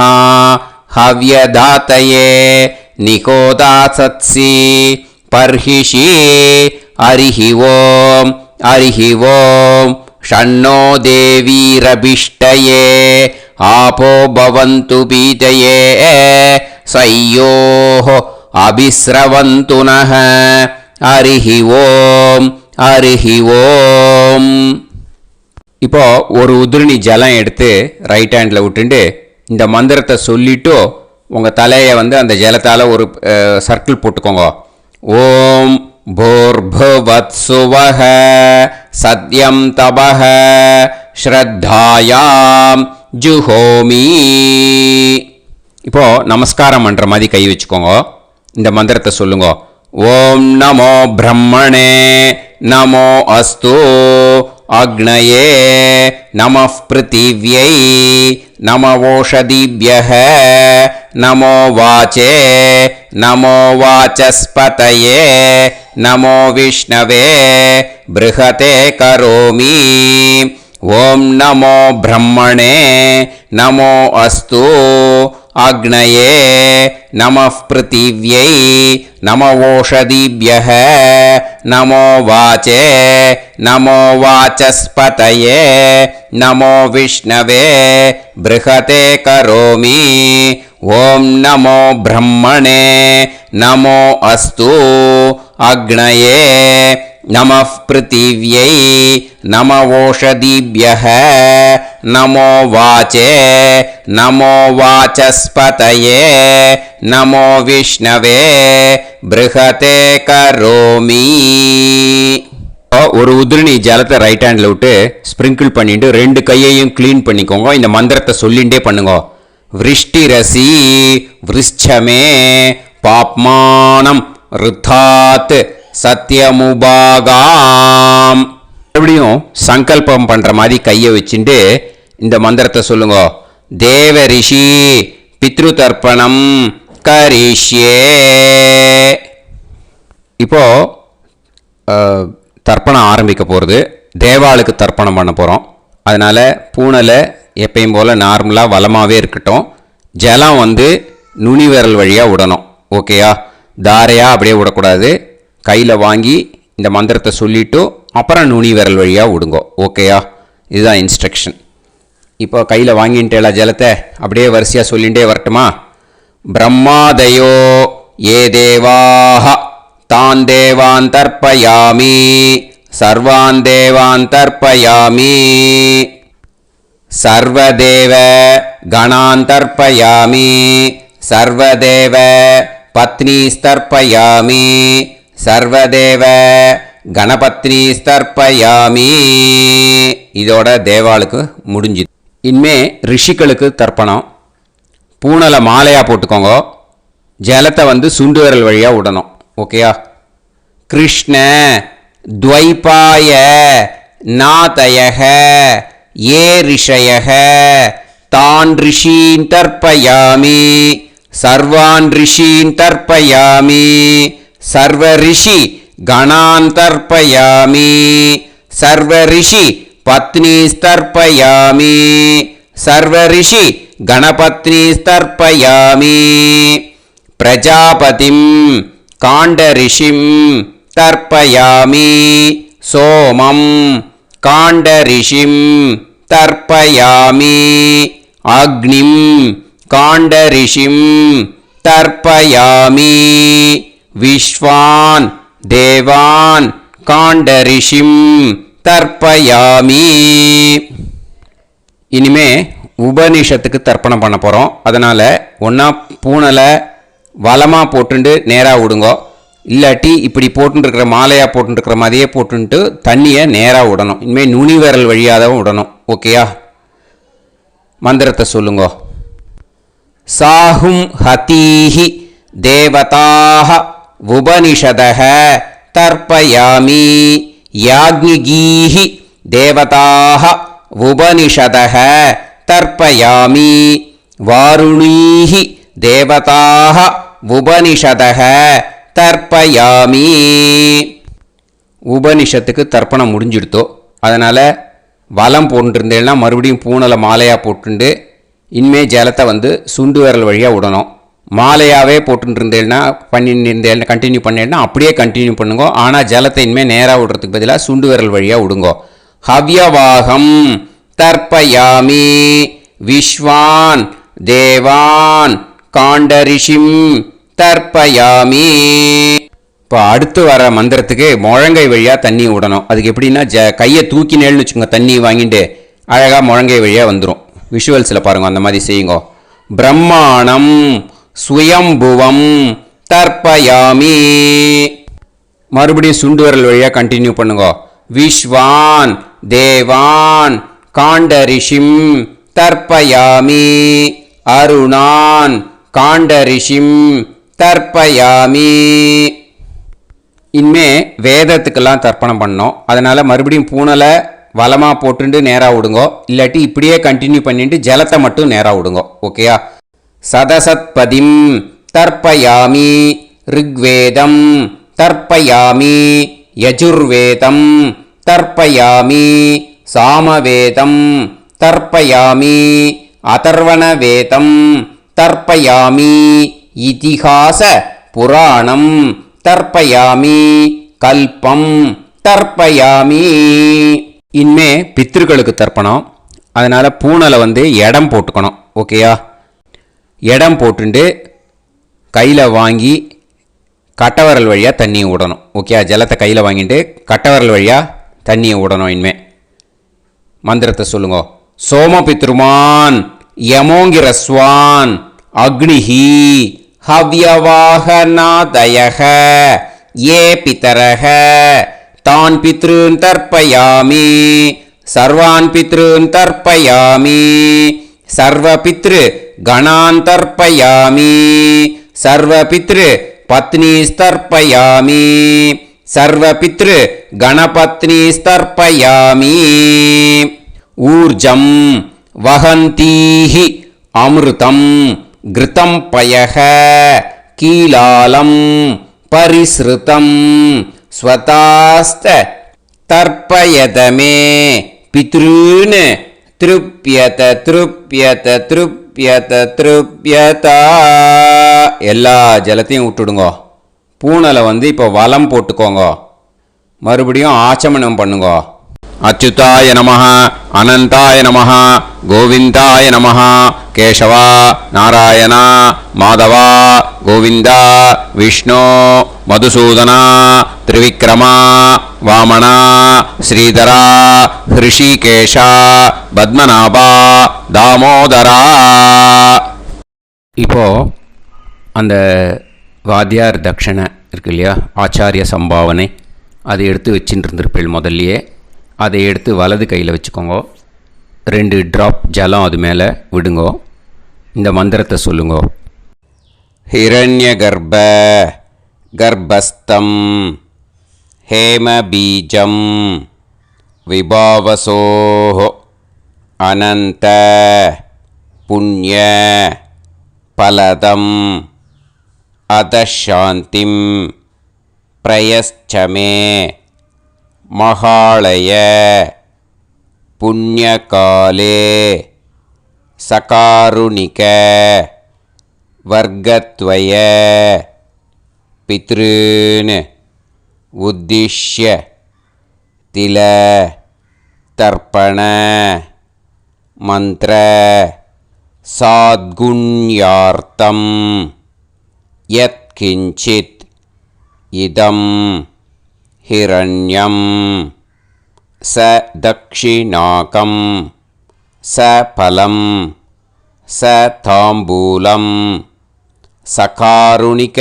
ஹவ்யதாத்தயே நிகோதாசத்சி பர்ஹிஷி. ஹரிஹி ஓம் ஹரிஹி ஓம். ஷண்ணோ தேவீரபிஷ்டயே ஆபோ பவந்து பீதயே சய்யோஹ அபிஸ்ரவந்து நஹ. ஹரிஹி ஓம் ஹரிஹி ஓம். இப்போ ஒரு உதிரணி ஜலம் எடுத்து ரைட் ஹேண்டில் விட்டுண்டு இந்த மந்திரத்தை சொல்லிவிட்டு உங்கள் தலையை அந்த ஜலத்தால் ஒரு சர்க்கிள் போட்டுக்கோங்க. ஓம் பூர்புவத்சுவஹ சத்யம் தபஹ ஸ்ரத்தாயாம் ஜுஹோமி. இப்போது நமஸ்காரம் பண்ணுற மாதிரி கை வச்சுக்கோங்க. இந்த மந்திரத்தை சொல்லுங்க. ஓம் நமோ பிரம்மணே நமோ அஸ்து அக்னயே நமः பிருத்திவ்யை நம ஓஷதிப்யः நமோ வாச்சே நமோ வாசஸ்பதயே நமோ விஷ்ணவே ப்ருஹதே கரோமி. ஓம் நமோ பிரம்மணே நமோ அஸ்து அக்னயே நமः பிருத்திவ்யை நம ஓஷதிப்யः நமோ வாச்சே நமோ வாசஸ்பதயே நமோ விஷ்ணவே ப்ருஹதே கரோமி. ஓம் நமோ பிரம்மணே நமோ அஸ்து அக்னயே நமः பிருத்திவ்யை நம ஓஷதிப்யः நமோ வாச்சே நமோ வாசஸ்பதயே நமோ விஷ்ணவே ப்ருஹதே கரோமி. ஒரு உதிரணி ஜலத்தை ரைட் ஹேண்டில் விட்டு ஸ்ப்ரிங்கிள் பண்ணிட்டு 2 கையையும் க்ளீன் பண்ணிக்கோங்க. இந்த மந்திரத்தை சொல்லிகிட்டே பண்ணுங்க. விருஷ்டிரசி விருஷ்சமே பாப்மானம் ருத்தாத் சத்யமுபாகாம். மறுபடியும் சங்கல்பம் பண்ற மாதிரி கையை வச்சுட்டு இந்த மந்திரத்தை சொல்லுங்க. தேவ ரிஷி பித்ரு தர்ப்பணம் கரிஷ்யே. இப்போ தர்ப்பணம் ஆரம்பிக்க போகிறது. தேவாளுக்கு தர்ப்பணம் பண்ண போகிறோம். அதனால் பூனலை எப்பயும் போல் நார்மலாக வளமாகவே இருக்கட்டும். ஜலம் நுனி விரல் வழியாக விடணும். ஓகேயா? தாரையாக அப்படியே விடக்கூடாது. கையில் வாங்கி இந்த மந்திரத்தை சொல்லிவிட்டு அப்புறம் நுனி விரல் வழியாக விடுங்கோ. ஓகேயா? இதுதான் இன்ஸ்ட்ரக்ஷன். இப்போ கையில் வாங்கிட்டு எல்லா ஜலத்தை அப்படியே வரிசையாக சொல்லிகிட்டே வரட்டுமா? பிரம்மாதயோ ஏ தேவாஹ தான் தேவான் தர்ப்பயாமி சர்வான் தேவான் தர்ப்பயாமி சர்வதேவ கணான் தர்ப்பயாமி சர்வதேவ பத்னீஸ்தர்ப்பயாமி சர்வதேவ கணபத்னீஸ்தர்ப்பயாமி. இதோட தேவாளுக்கு முடிஞ்சுது. இனிமே ரிஷிகளுக்கு தர்ப்பணம். பூனலை மாலையாக போட்டுக்கோங்க. ஜலத்தை சுண்டு விரல் வழியாக விடணும். ஓகேயா? கிருஷ்ண துவைபாய நாதயக ஏ ரிஷயக தான் ரிஷீன் தர்ப்பயாமி சர்வான் ரிஷீன் தர்ப்பயாமி சர்வ ரிஷி கணான் தர்ப்பயாமி சர்வ ரிஷி பத்னீஸ்தர்ப்பயாமி சர்வ ரிஷி கணபத்னீஸ்தர்ப்பயாமி பிரஜாபதிம் காண்டரிஷிம் தர்ப்பயாமி சோமம் காண்டரிஷிம் தர்ப்பயாமி அக்னிம் காண்டரிஷிம் தர்ப்பயாமி விஸ்வான் தேவான் காண்டரிஷிம் தர்ப்பயாமி. இனிமே உபனிஷத்துக்கு தர்ப்பணம் பண்ண போகிறோம். அதனால் ஒன்றா பூனலை வலமாக போட்டுண்டு நேராக விடுங்கோ. இல்லாட்டி இப்படி போட்டுருக்கிற மாலையாக போட்டுருக்கிற மாதிரியே போட்டுன்ட்டு தண்ணியை நேராக விடணும். இனிமேல் நுனி விரல் வழியாக தான் விடணும். ஓகேயா? மந்திரத்தை சொல்லுங்கோ. சாஹும் ஹதீஹி தேவதாக உபனிஷதக தர்ப்பயாமி யாக்ஞிகீஹி தேவதாக உபனிஷதக தர்ப்பயாமி வாருணீஹி தேவதாக உபனிஷதக தர்ப்பயாமி. உபனிஷத்துக்கு தர்ப்பணம் முடிஞ்சிடுத்தோ. அதனால் வலம் போட்டுருந்தேன்னா மறுபடியும் பூனலை மாலையாக போட்டுண்டு இனிமே ஜலத்தை சுண்டு விரல் வழியாக விடணும். மாலையாகவே போட்டுருந்தேன்னா பண்ணிருந்தேன்னா கண்டினியூ பண்ணேன்னா அப்படியே கண்டினியூ பண்ணுங்க. ஆனால் ஜலத்தை இனிமேல் நேராக விடுறதுக்கு பதிலாக சுண்டு விரல் வழியாக விடுங்கோ. ஹவ்யவாகம் தர்ப்பயாமி விஸ்வான் தேவான் காண்டரிஷிம் தர்ப்பயாமி. இப்போ அடுத்து வர மந்திரத்துக்கு முழங்கை வழியாக தண்ணி விடணும். அதுக்கு எப்படின்னா கையை தூக்கினேன்னு வச்சுக்கோங்க. தண்ணி வாங்கிட்டு அழகாக முழங்கை வழியாக வந்துடும். விஷுவல்ஸில் பாருங்கள். அந்த மாதிரி செய்யுங்க. பிரம்மாணம் சுயம்புவம் தர்ப்பயாமி. மறுபடியும் சுண்டு விரல் வழியாக கண்டினியூ பண்ணுங்க. விஸ்வான் தேவான் காண்டரிஷிம் தர்ப்பயாமி அருணான் காண்டரிஷிம் தர்ப்பயாமி. இனிமே வேதத்துக்கெல்லாம் தர்ப்பணம் பண்ணோம். அதனால் மறுபடியும் பூனலை வலமாக போட்டுட்டு நேராக விடுங்கோ, இல்லாட்டி இப்படியே கண்டினியூ பண்ணிட்டு ஜலத்தை மட்டும் நேராக விடுங்கோ. ஓகேயா? சதசத்பதிம் தர்ப்பயாமி, ரிக்வேதம் தர்ப்பயாமி, யஜுர்வேதம் தர்ப்பயாமி, சாமவேதம் தர்ப்பயாமி, அதர்வணவேதம் தர்ப்பயாமி, இதிஹாச புராணம் தர்ப்பயாமி, கல்பம் தர்ப்பயாமி. இனிமே பித்ருக்களுக்கு தர்ப்பணம். அதனால் பூனலை இடம் போட்டுக்கணும். ஓகேயா? இடம் போட்டுண்டு கையில் வாங்கி கட்டவரல் வழியாக தண்ணியை விடணும். ஓகே? ஜலத்தை கையில் வாங்கிட்டு கட்டவரல் வழியாக தண்ணியை விடணும். இனிமே மந்திரத்தை சொல்லுங்க. சோமபித்ருமான் யமோங்கிரஸ்வான் அக்னிஹி ஹவ்யவாகநாதயக ஏ பிதரக தான் பித்ருன் தர்ப்பயாமி, சர்வான் பித்ருன் தர்ப்பயாமி, சர்வபித்ரு கணான் தர்ப்பயாமி, சர்வபித்ரு பத்னிஸ்தர்ப்பயாமி, சர்வபித்ரு கணபத்னிஸ்தர்ப்பயாமி. ஊர்ஜம் வஹந்தீஹி அமிர்தம் கிருதம் பயக கீலாலம் பரிஸ்ருதம் ஸ்வதாஸ்த தர்ப்பயதமே பித்ருன் திருப்யத திருப்யத திருப்யத திருப்யதா. எல்லா ஜலத்தையும் விட்டுடுங்கோ. பூனலை இப்போ வலம் போட்டுக்கோங்க. மறுபடியும் ஆச்சமனம் பண்ணுங்க. அச்சுதாய நமஹ, அனந்தாய நமஹ, கோவிந்தாய நமஹ, கேசவா நாராயணா மாதவா கோவிந்தா விஷ்ணு மதுசூதனா திரிவிக்ரமா வாமனா ஸ்ரீதரா ஹிருஷிகேஷா பத்மநாபா தாமோதரா. இப்போது அந்த வாத்தியார் தட்சணை இருக்கு இல்லையா, ஆச்சாரிய சம்பாவனை, அதை எடுத்து வச்சுட்டு இருந்திருப்பேள் முதல்லையே. அதை எடுத்து வலது கையில் வச்சுக்கோங்க. 2 ட்ராப் ஜலம் அது மேலே விடுங்கோ. இந்த மந்திரத்தை சொல்லுங்கோ. ஹிரண்ய கர்ப்ப கர்ப்பஸ்தம் ஹேமபீஜம் விபாவசோ அனந்த புண்ணிய பலதம் அதசாந்திம் பிரயஸ்சமே மகாளய புண்ணியகாலே சகாருணிக வர்க்கத்வய பித்ருன் உத்திஷ்ய தில தர்ப்பண மந்திர சாத்குண்யார்த்தம் யத்கிஞ்சித் இதம் ஹிரண்யம் ச தக்ஷிணாகம் ச பலம் ச தாம்பூலம் சகாருணிக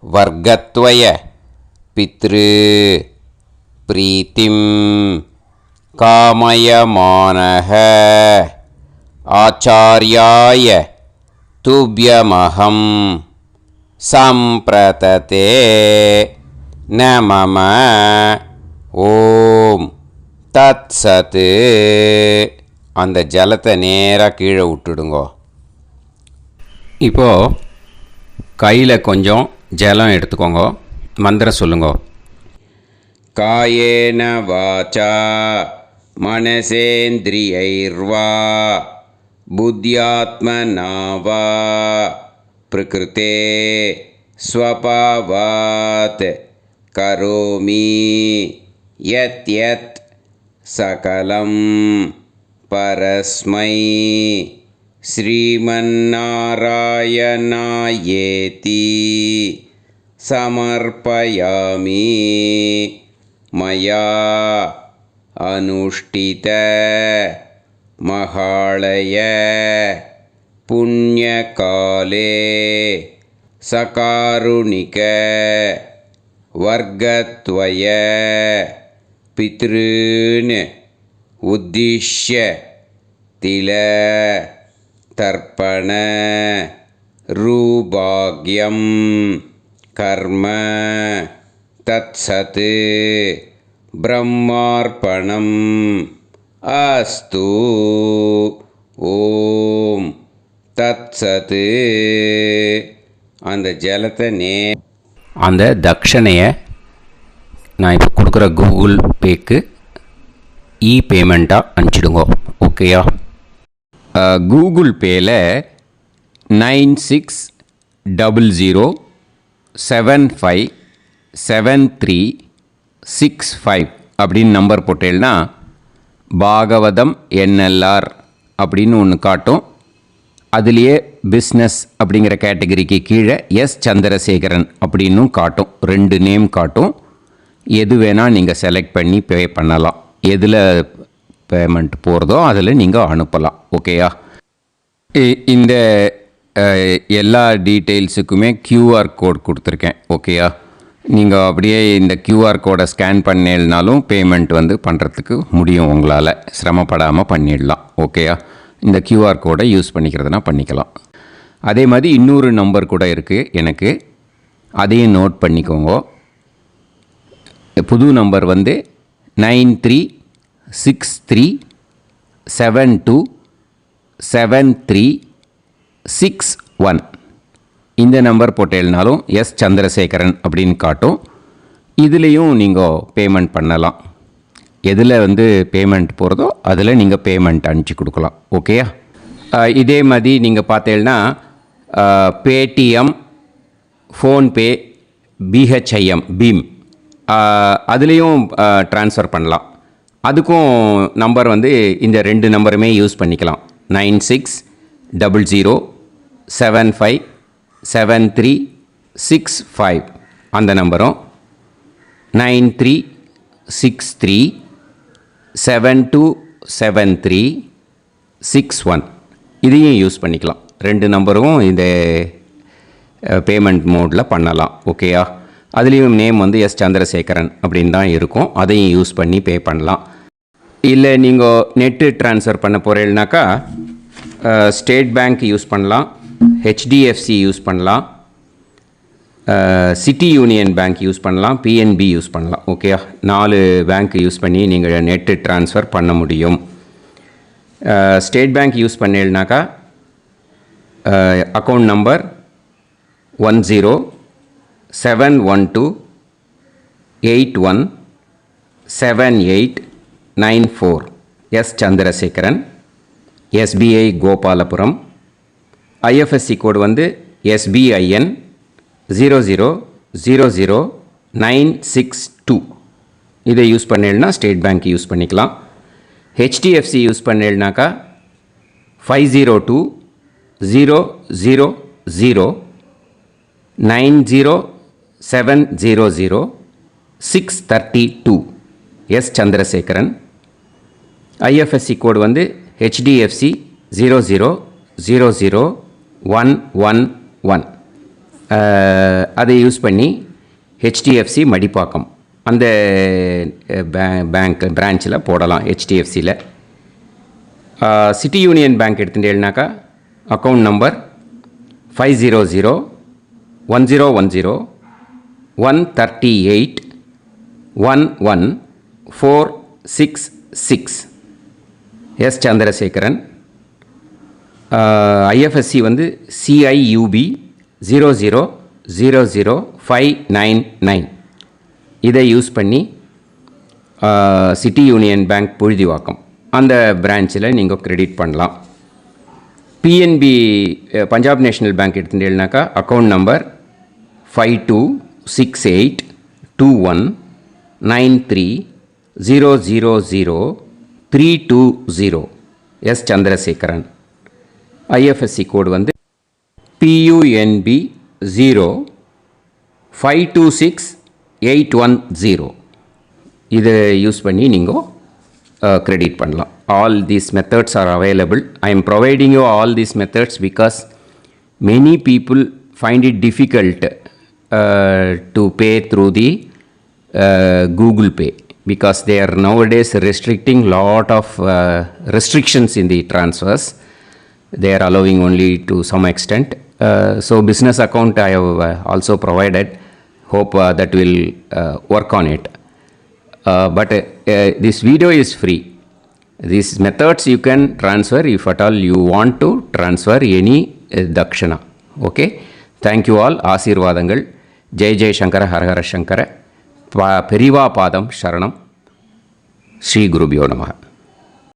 வர்க்கத்வய பித்ரு பிரீத்திம் காமயமானஹ ஆச்சார்யாய துப்யமஹம் சம்பிரததே நமம. ஓம் தத் சத். அந்த ஜலத்தை நேராக கீழே விட்டுடுங்கோ. இப்போது கையில் கொஞ்சம் ஜலம் எடுத்துக்கோங்க. மந்திரம் சொல்லுங்க. காயேன வாசா மனசேந்திரியைர்வா புத்யாத்மனா வா பிரகிருதே ஸ்வபாவாத் கரோமி யத் யத் சகலம் பரஸ்மை ஸ்ரீமன்னாராயணாயேதி சமர்ப்பயாமி. மயா அனுஷ்டித மகாளய புண்ணியகாலே சகாருணிக வர்க்கத்வய பித்ருன் உத்திஷ்ய தில தர்ப்பண ரூபாக்யம் கர்ம தத்சத் பிரம்மார்ப்பணம் அஸ்து ஓம் தத்சத். அந்த ஜலத்தை அந்த தட்சணையை நான் இப்போ கொடுக்குற கூகுள் பேக்கு பேமெண்ட்டாக அனுப்பிச்சிடுங்க. ஓகேயா? கூகுள் பேயில் 9600757365 அப்படின்னு நம்பர் போட்டேன்னா பாகவதம் NLR அப்படின்னு ஒன்று காட்டும். அதுலேயே பிஸ்னஸ் அப்படிங்கிற கேட்டகரிக்கு கீழே எஸ் சந்திரசேகரன் அப்படின்னும் காட்டும். 2 நேம் காட்டும். எது வேணால் நீங்கள் செலக்ட் பண்ணி பே பண்ணலாம். எதில் பேமெண்ட் போகிறதோ அதில் நீங்கள் அனுப்பலாம். ஓகேயா? இந்த எல்லா டீட்டெயில்ஸுக்குமே QR கோட் கொடுத்துருக்கேன். ஓகேயா? நீங்கள் அப்படியே இந்த QR கோடை ஸ்கேன் பண்ணேன்னாலும் பேமெண்ட் பண்ணுறதுக்கு முடியும். உங்களால் சிரமப்படாமல் பண்ணிடலாம். ஓகேயா? இந்த QR கோடை யூஸ் பண்ணிக்கிறதுனா பண்ணிக்கலாம். அதே மாதிரி இன்னொரு நம்பர் கூட இருக்குது எனக்கு, அதையும் நோட் பண்ணிக்கோங்க. புது நம்பர் 9363727361. இந்த நம்பர் போட்டேல்னாலும் எஸ் சந்திரசேகரன் அப்படின்னு காட்டும். இதுலேயும் நீங்கள் பேமெண்ட் பண்ணலாம். எதில் பேமெண்ட் போகிறதோ அதில் நீங்கள் பேமெண்ட் அனுப்பிச்சி கொடுக்கலாம். ஓகேயா? இதே மாதிரி நீங்கள் பார்த்தேன்னா பேடிஎம், ஃபோன்பே, BHIM பீம் அதுலேயும் ட்ரான்ஸ்ஃபர் பண்ணலாம். அதுக்கும் நம்பர் இந்த 2 நம்பருமே யூஸ் பண்ணிக்கலாம். 9600757365 அந்த நம்பரும் 9363727361 இதையும் யூஸ் பண்ணிக்கலாம். 2 நம்பரும் இந்த பேமெண்ட் மோடில் பண்ணலாம். ஓகேயா? அதுலேயும் நேம் எஸ் சந்திரசேகரன் அப்படின்னு தான் இருக்கும். அதையும் யூஸ் பண்ணி பே பண்ணலாம். இல்லை நீங்கள் நெட்டு ட்ரான்ஸ்ஃபர் பண்ண போகிறீங்கனாக்கா ஸ்டேட் பேங்க் யூஸ் பண்ணலாம், HDFC யூஸ் பண்ணலாம், சிட்டி யூனியன் பேங்க் யூஸ் பண்ணலாம், PNB யூஸ் பண்ணலாம். ஓகேயா? 4 பேங்க் யூஸ் பண்ணி நீங்கள் நெட்டு ட்ரான்ஸ்ஃபர் பண்ண முடியும். ஸ்டேட் பேங்க் யூஸ் பண்ணீங்கனாக்கா account number 1071281789 S Chandrasekaran, SBI Gopalapuram. IFSC code SBIN 0000962. இதை யூஸ் பண்ணேன்னா ஸ்டேட் பேங்க் யூஸ் பண்ணிக்கலாம். HDFC யூஸ் பண்ணேன்னாக்கா 50200090700632 S Chandrasekaran. IFSC code HDFC 0000111. அதை யூஸ் பண்ணி HDFC மடிப்பாக்கம் அந்த பேங்க் பிரான்ச்சில் போடலாம். HDFCயில் சிட்டி யூனியன் பேங்க் எடுத்துட்டேன்னாக்கா account number 500101381146 S Chandrasekaran. IFSC CIUB 0000599. இதை யூஸ் பண்ணி சிட்டி யூனியன் பேங்க் புழுதிவாக்கம் அந்த பிரான்ச்சில் நீங்கள் கிரெடிட் பண்ணலாம். PNB பஞ்சாப் நேஷ்னல் பேங்க் எடுத்துட்டேன்னாக்கா account number 52682193000320 S Chandrasekaran. IFSC code PUNB 0526810. இதை யூஸ் பண்ணி நீங்கள் கிரெடிட் பண்ணலாம். All these methods are available. I am providing you all these methods because many people find it difficult to pay through the Google Pay because they are nowadays restricting lot of restrictions in the transfers. They are allowing only to some extent. So business account I have also provided. Hope that will work on it. But this video is free. These methods you can transfer if at all you want to transfer any dakshana. Okay. Thank you all. Aasirvadangal. Jai Jai Shankara Har Har Shankara. Periva Padam Sharanam. Shri Gurubhyo Namaha.